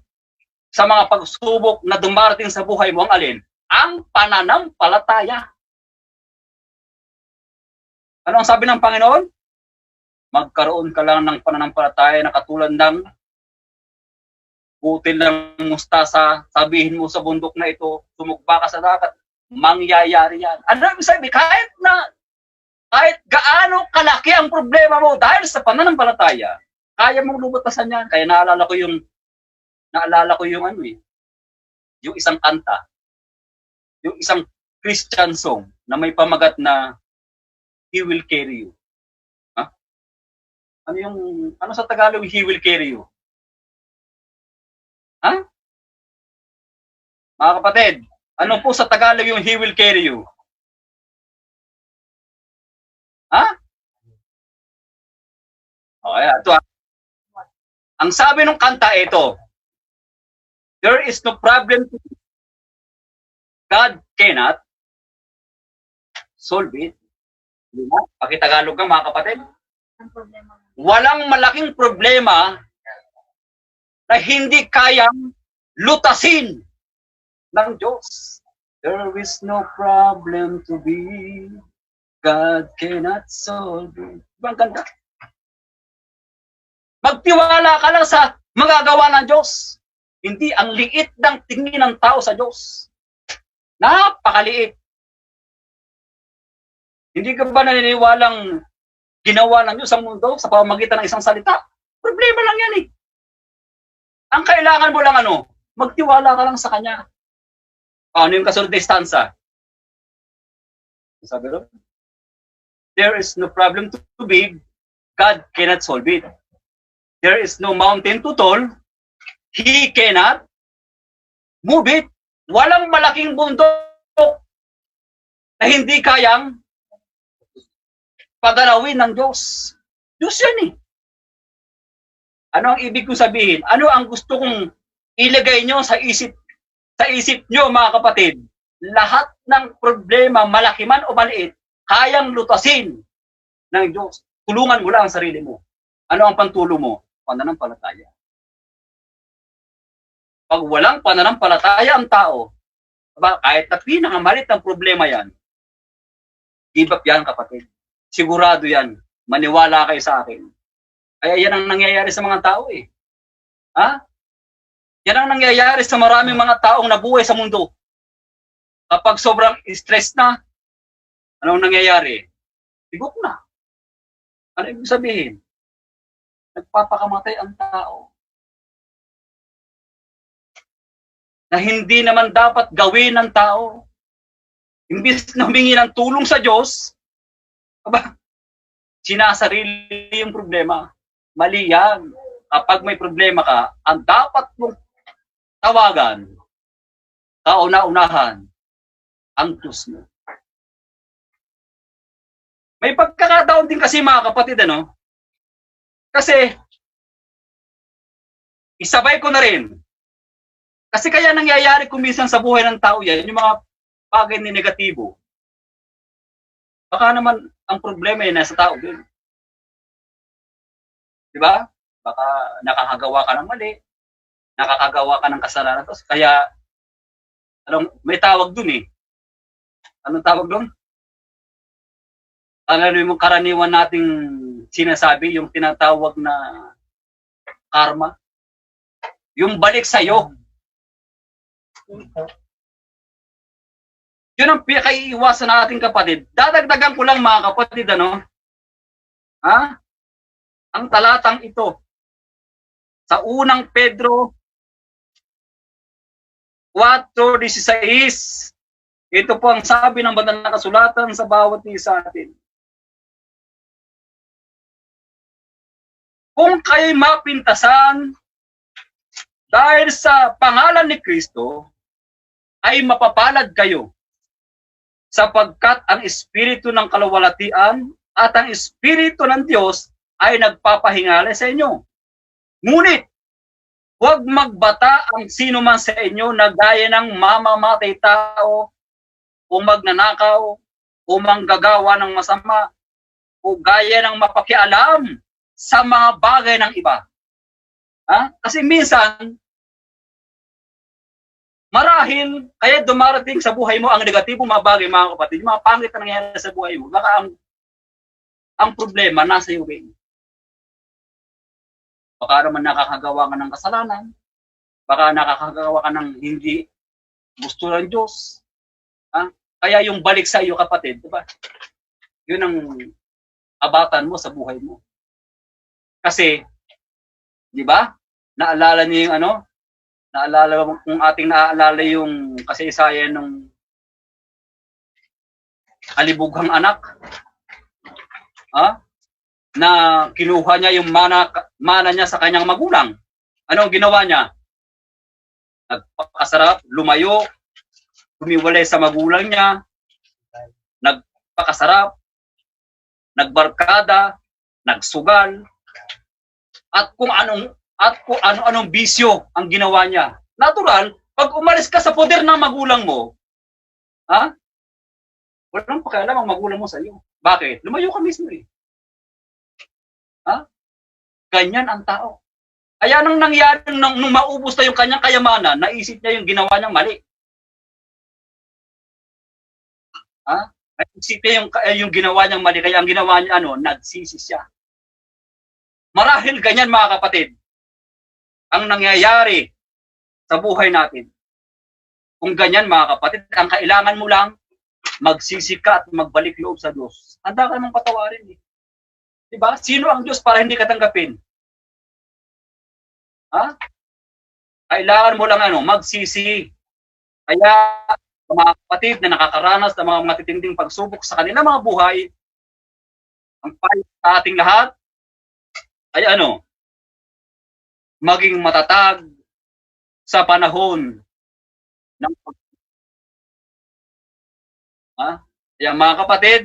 sa mga pagsubok na dumarating sa buhay mo. Ang alin? Ang pananampalataya. Ano ang sabi ng Panginoon? Magkaroon ka lang ng pananampalataya na katulad ng butil ng mustasa. Sabihin mo sa bundok na ito, sumugba ka sa dagat, mangyayari yan. Ano ang sabi? Kahit gaano kalaki ang problema mo dahil sa pananampalataya, kaya mong lubutasan yan. Kaya naalala ko yung yung isang kanta, yung isang Christian song na may pamagat na He will carry you. Ano sa Tagalog, He will carry you? Mga kapatid, ano po sa Tagalog yung He will carry you? Okay, ito. Ang sabi ng kanta ito, there is no problem God cannot solve it. Pakitagalog ka, mga kapatid. Walang malaking problema na hindi kayang lutasin ng Diyos. There is no problem to be God cannot solve it. Ibang ganda. Magtiwala ka lang sa magagawa ng Diyos. Hindi ang liit ng tingin ng tao sa Diyos. Napakaliit. Hindi ka ba naniniwalang ginawa ng Diyos sa mundo sa pamamagitan ng isang salita? Problema lang yan Ang kailangan mo lang magtiwala ka lang sa Kanya. Ano yung kasunod na stanza? Sabi ro? There is no problem too big, God cannot solve it. There is no mountain too tall, He cannot move it. Walang malaking bundok na hindi kayang pagalawin ng Diyos. Diyos yan Ano ang ibig kong sabihin? Ano ang gusto kong ilagay nyo sa isip nyo, mga kapatid? Lahat ng problema, malaki man o maliit, kayang lutasin ng Diyos. Tulungan mo lang ang sarili mo. Ano ang pantulong mo? Pananampalataya. Pag walang pananampalataya ang tao, kahit na pinakamalit ng problema yan, give up yan, kapatid. Sigurado yan. Maniwala kayo sa akin. Kaya yan ang nangyayari sa mga tao Yan ang nangyayari sa maraming mga taong nabuhay sa mundo. Kapag sobrang stress na, anong nangyayari? Tigok na. Ano ibig sabihin? Nagpapakamatay ang tao. Na hindi naman dapat gawin ng tao. Imbis na humingi ng tulong sa Diyos, sinasarili yung problema. Mali yan. Kapag may problema ka, ang dapat mong tawagan, kauna-unahan, ang Diyos mo. May pagkakataon din kasi mga kapatid, ano? Kasi, isabay ko na rin. Kasi kaya nangyayari kuminsan sa buhay ng tao yan, yung mga bagay ni negatibo. Baka naman ang problema ay nasa tao din. Di ba? Baka nakakagawa ka ng mali, nakakagawa ka ng kasalanan. Kaya, may tawag dun eh. Anong tawag dun? Alam mo, karaniwan nating sinasabi, yung tinatawag na karma. Yung balik sa'yo. Yun ang pinakaiiwasan natin, kapatid. Dadagdagan ko lang mga kapatid, ano? Ha? Ang talatang ito. Sa unang Pedro 4:16. Ito po ang sabi ng banal na kasulatan sa bawat isa atin. Kung kayo'y mapintasan dahil sa pangalan ni Kristo, ay mapapalad kayo, sapagkat ang Espiritu ng kaluwalhatian at ang Espiritu ng Diyos ay nagpapahingalay sa inyo. Ngunit, huwag magbata ang sino man sa inyo na gaya ng mamamatay tao, o magnanakaw, o manggagawa ng masama, o gaya ng mapakialam sa mga bagay ng iba. Ha? Kasi minsan, marahil, kaya dumarating sa buhay mo ang negatibo mga bagay, mga kapatid, yung mga pangit na nangyayari sa buhay mo, baka ang problema nasa iyo rin. Baka naman nakakagawa ka ng kasalanan, baka nakakagawa ka ng hindi gusto ng Diyos. Ha? Kaya yung balik sa iyo, kapatid, diba? Yun ang abatan mo sa buhay mo. Kasi, di ba? Naalala niyo yung ano? Naalala mo kung ating naaalala yung kasaysayan ng kalibughang anak? Ha? Na kinuha niya yung mana niya sa kanyang magulang. Ano ang ginawa niya? Nagpakasarap, lumayo, humiwalay sa magulang niya, nagpakasarap, nagbarkada, nagsugal, at kung anong bisyo ang ginawa niya. Natural, pag umalis ka sa poder ng magulang mo, ha? Walang pakialam ang magulang mo sa iyo. Bakit? Lumayo ka mismo eh. Ha? Ganyan ang tao. Kaya nang nangyari, nung maubos na yung kanyang kayamanan, naisip niya yung ginawa niyang mali. Ha? Naisip niya yung ginawa niyang mali, kaya ang ginawa niya, nagsisi siya. Marahil ganyan mga kapatid, ang nangyayari sa buhay natin. Kung ganyan mga kapatid, ang kailangan mo lang, magsisi ka at magbalik loob sa Diyos. Handa ka namang patawarin eh. Diba? Sino ang Diyos para hindi ka tanggapin? Ha? Kailangan mo lang magsisi. Kaya mga kapatid na nakakaranas ng mga matitinding pagsubok sa kanilang mga buhay, ang payo sa ating lahat ay maging matatag sa panahon ng Kaya mga kapatid,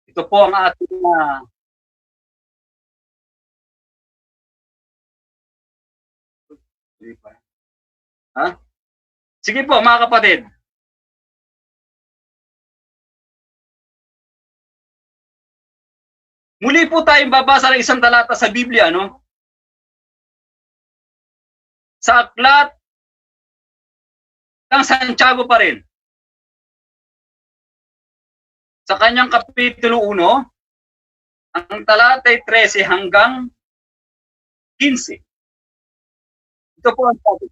ito po ang ating Sige po mga kapatid. Muli po tayong babasa ng isang talata sa Biblia, Sa aklat ng Santiago pa rin. Sa kanyang kapitulo 1, Ang talata ay 13 hanggang 15. Ito po ang sabi.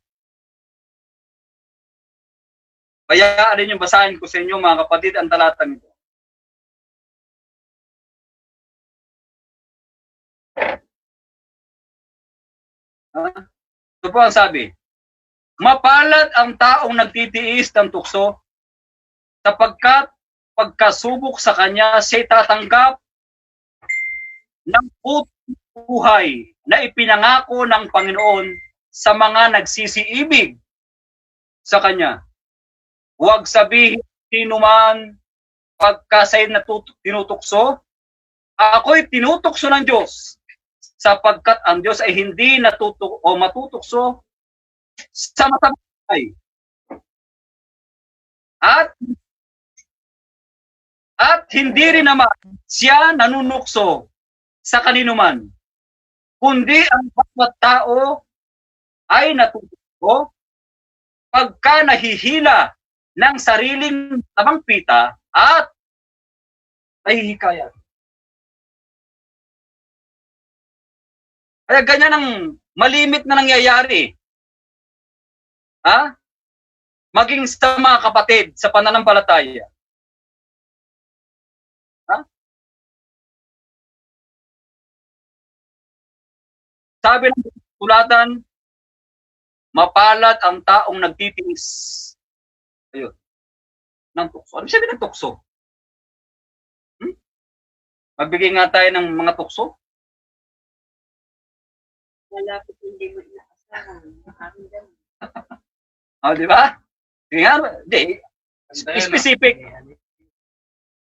Bayaan din yung basahin ko sa inyo mga kapatid ang talata nito. Ito po ang sabi. Mapalad ang taong nagtitiis ng tukso sapagkat pagkasubok sa kanya siya tatanggap ng buhay na ipinangako ng Panginoon sa mga nagsisiibig sa kanya. Huwag sabihin sino man pagka sa'yo tinutukso, ako'y tinutukso ng Diyos sapagkat ang Diyos ay hindi matutukso sa matabay. At hindi rin naman siya nanunukso sa kaninuman, kundi ang bawat tao ay natutukso pagka nahihila ng sariling tamang pita at nahihikayat. Kaya ganyan ang malimit na nangyayari. Maging sa mga kapatid sa pananampalataya. Sabi ng tulatan, mapalad ang taong nagtitiis. Ayun. Ng tukso. Ano sabi ng tukso? Magbigay nga tayo ng mga tukso. Malapit hindi mo inaasahan. Di ba? Di. Specific.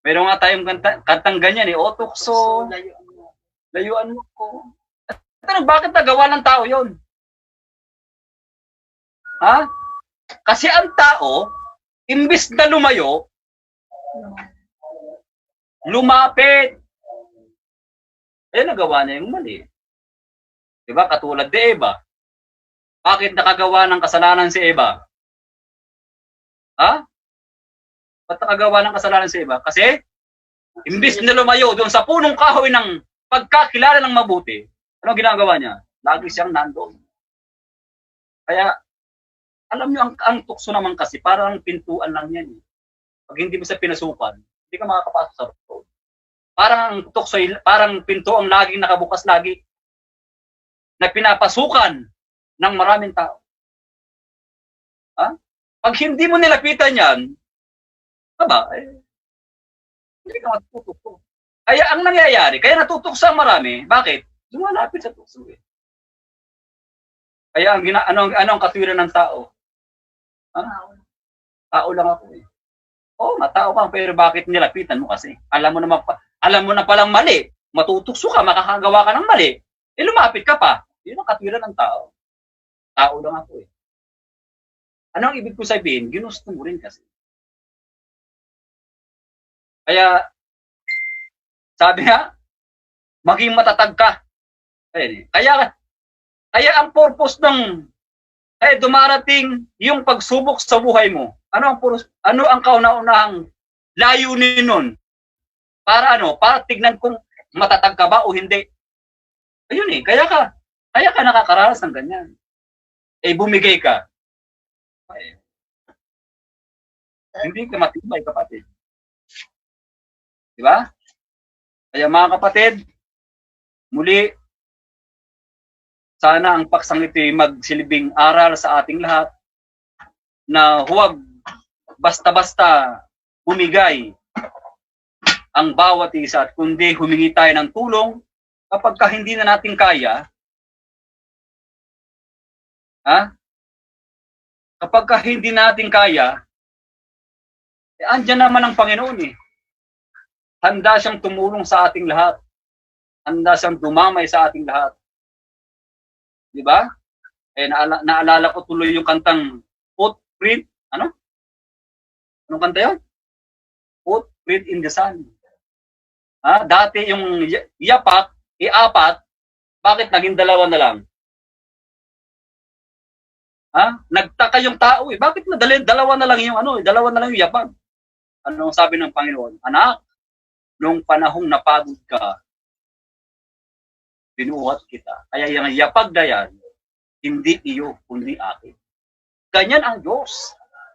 Meron nga tayong kantang ganyan O tukso, layuan mo ko. Pero bakit nagawa ng tao yon? Kasi ang tao, imbis na lumayo, lumapit. Nagawa niya yung mali. Diba? Katulad ni Eva. Bakit nakagawa ng kasalanan si Eva? Ba't nakagawa ng kasalanan si Eva? Kasi, imbis na lumayo doon sa punong kahoy ng pagkakilala ng mabuti, ano ginagawa niya? Lagi siyang nandoon. Kaya, alam niyo, ang tukso naman kasi, parang pintuan lang yan. Pag hindi mo sa pinasukan, hindi ka makakapasok sa road. Parang ang tukso, parang pinto ang laging nakabukas lagi na pinapasukan ng maraming tao. Pag hindi mo nilapitan yan, hindi ka matutukso. Kaya ang nangyayari, kaya natutukso ang marami, bakit? Lumalapit sa tukso Kaya ano ang katwiran ng tao? Tao lang ako matao ka, pero bakit nilapitan mo kasi? Alam mo na palang mali, matutukso ka, makakagawa ka ng mali, lumapit ka pa. Yun ang katwiran ng tao. Tao lang ako Ano ang ibig ko sabihin? Ginusto mo rin kasi. Kaya, sabi maging matatag ka. Kaya ang purpose dumarating yung pagsubok sa buhay mo. Ano ang kauna-unahang layunin nun? Para tignan kung matatag ka ba o hindi. Ayun kaya ka nakakaranas ng ganyan. Bumigay ka. Hindi ka matibay, kapatid. Diba? Kaya mga kapatid, muli, sana ang paksang ito magsilbing aral sa ating lahat na huwag basta-basta bumigay ang bawat isa, at kundi humingi tayo ng tulong kapag hindi na natin kaya. Kapag hindi natin kaya, andyan naman ang Panginoon Handa siyang tumulong sa ating lahat. Handa siyang dumamay sa ating lahat. Di ba? Naalala ko tuloy yung kantang Footprint. Anong kanta yun? Footprint in the Sun. Dati yung iapat, bakit naging dalawa na lang? Nagtaka yung tao Bakit dalawa na lang yung dalawa na lang yung yapak? Anong sabi ng Panginoon? Anak, nung panahong napagod ka, binuhat kita. Kaya yung yapag na yan, hindi iyo, kundi akin. Ganyan ang Diyos.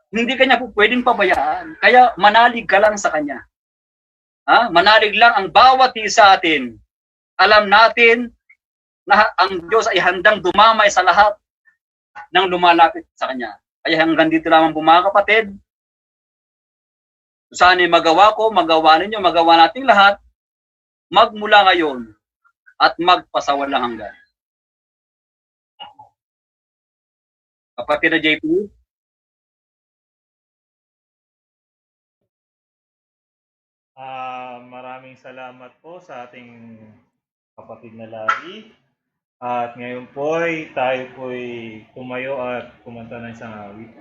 Hindi kanya po pwedeng pabayaan. Kaya manalig ka lang sa Kanya. Manalig lang ang bawat isa atin. Alam natin na ang Diyos ay handang dumamay sa lahat ng lumalapit sa Kanya. Kaya hanggang dito lamang po mga kapatid. Sana magawa ko, magawa ninyo, magawa nating lahat, magmula ngayon at magpasawalang hanggan. Kapatid na JP? Maraming salamat po sa ating kapatid na Larry. At ngayon po ay tayo po ay tumayo at kumanta ng isang awit.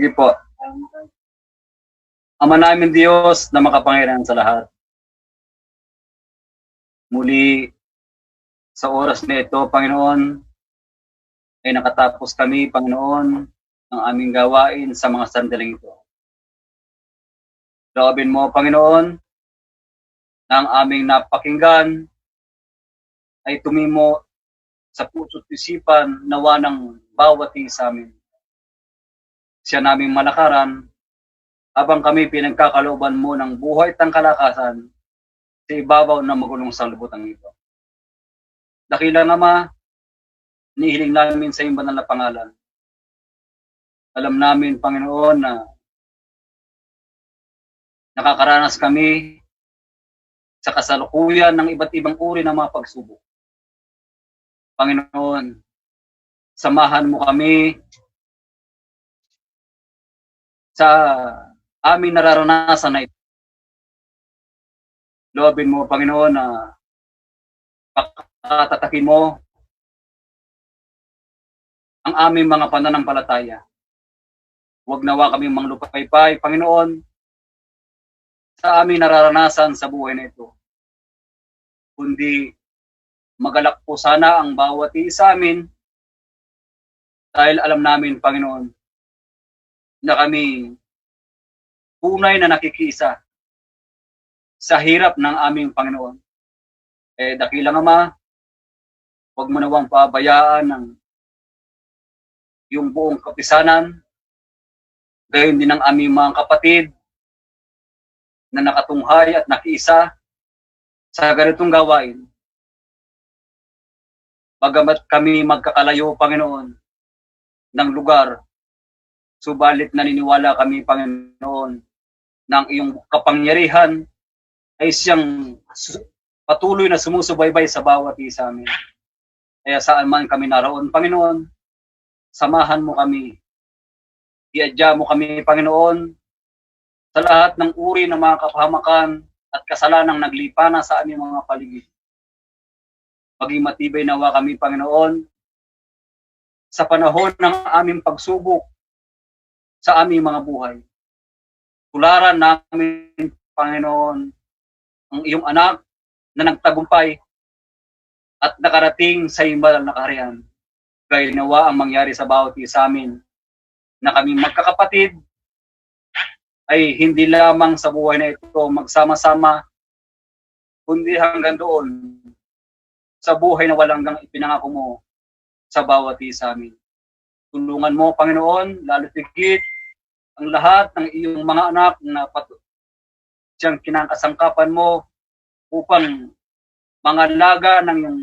Sige po. Ama namin Diyos na makapangyarihan sa lahat. Muli sa oras na ito, Panginoon, ay nakatapos kami, Panginoon, ng aming gawain sa mga sandaling ito. Loobin mo, Panginoon, na ang aming napakinggan ay tumimo sa puso't isipan nawa ng bawat isa amin. siya naming malakaran, habang kami pinagkakalooban mo ng buhay at ng kalakasan sa ibabaw ng magulong sanlibutan ito. Dakilang Ama, nihiling namin sa iyong banal na pangalan. Alam namin, Panginoon, na nakakaranas kami sa kasalukuyan ng iba't ibang uri ng mga pagsubok. Panginoon, samahan mo kami sa aming nararanasan na ito. Loobin mo, Panginoon, na pakatatakin mo ang aming mga pananampalataya. Huwag nawa kami manglupaypay, Panginoon, sa aming nararanasan sa buhay na ito. Kundi magalak po sana ang bawat isa amin dahil alam namin, Panginoon, na kami tunay na nakikiisa sa hirap ng aming Panginoon. Dakilang Ama, huwag mo nawang pabayaan ng yung buong kapisanan, gayon din ang aming mga kapatid na nakatunghay at nakiisa sa ganitong gawain. Bagamat kami magkakalayo, Panginoon, ng lugar, subalit naniniwala kami, Panginoon, ng iyong kapangyarihan ay siyang patuloy na sumusubaybay sa bawat isa amin. Kaya saan man kami naroon, Panginoon, samahan mo kami. Iadya mo kami, Panginoon, sa lahat ng uri ng mga kapahamakan at kasalanang naglipa na sa aming mga paligid. Maging matibay nawa kami, Panginoon, sa panahon ng aming pagsubok sa aming mga buhay. Tularan namin, Panginoon, ang iyong anak na nagtagumpay at nakarating sa iyong banal na kaharian. Gaya nawa ang mangyari sa bawat isa amin na kami magkakapatid ay hindi lamang sa buhay na ito magsama-sama, kundi hanggang doon sa buhay na walang hanggang ipinangako mo sa bawat isa amin. Tulungan mo, Panginoon, lalo tigit ang lahat ng iyong mga anak na siyang kinakasangkapan mo upang mga laga ng iyong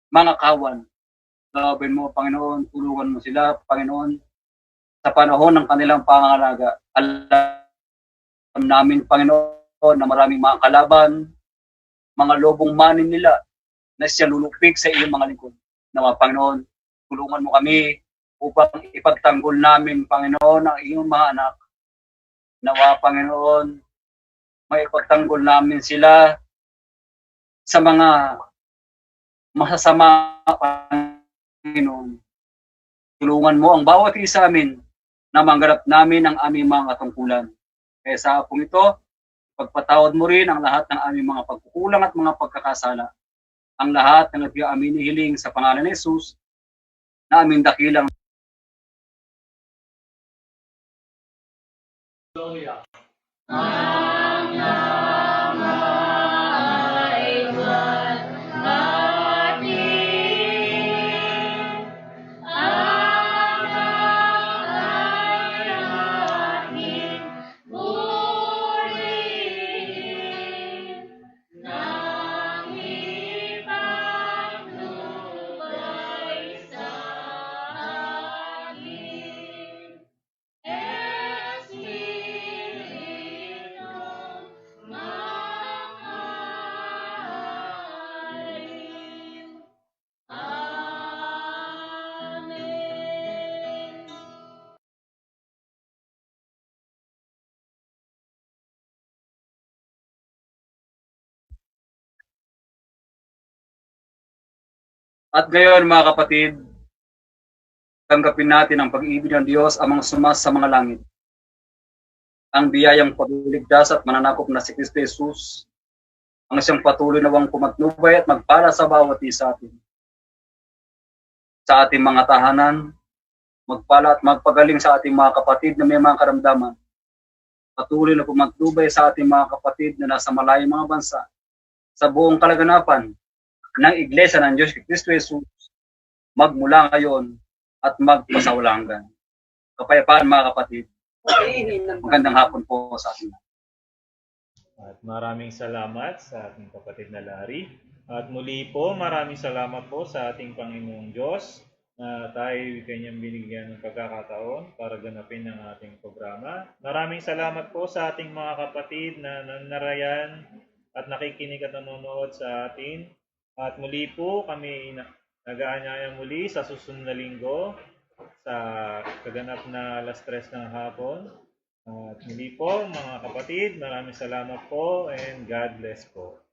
mga kawan. Laban mo, Panginoon, tulungan mo sila, Panginoon, sa panahon ng kanilang pangangalaga. Alam namin, Panginoon, na maraming mga kalaban, mga lobong manin nila na siya lulupig sa iyong mga lingkod. Nawa, Panginoon, tulungan mo kami upang ipagtanggol namin, Panginoon, ang iyong mga anak. Nawa, Panginoon, may ipagtanggol namin sila sa mga masasama, Panginoon. Tulungan mo ang bawat isa amin na manggarap namin ang aming mga katungkulan. Kaya sa hapong ito, pagpatawad mo rin ang lahat ng aming mga pagkukulang at mga pagkakasala. Ang lahat ng amin hiling sa pangalan ni Jesus na aming dakilang. At gayon, mga kapatid, tanggapin natin ang pag-ibig ng Diyos amang sumas sa mga langit. Ang biyayang pagligtas at mananakop na si Kristo Jesus, ang siyang patuloy nawang pumatnubay at magpala sa bawat isa atin. Sa ating mga tahanan, magpala at magpagaling sa ating mga kapatid na may mga karamdaman. Patuloy na pumatnubay sa ating mga kapatid na nasa malayong mga bansa sa buong kalaganapan ng Iglesia ng Diyos Kristo Jesus magmula ngayon at magpasawalang hanggan. kapayapaan mga kapatid. Okay, Magandang hapon po sa atin. At maraming salamat sa ating kapatid na Larry. At muli po, maraming salamat po sa ating Panginoong Diyos na tayo kanyang binigyan ng pagkakataon para ganapin ang ating programa. Maraming salamat po sa ating mga kapatid na nanarayan at nakikinig at nanonood sa atin. At muli po kami nag-aanyaya muli sa susunod na linggo sa kaganap na 3:00 ng hapon. At muli po mga kapatid, maraming salamat po and God bless po.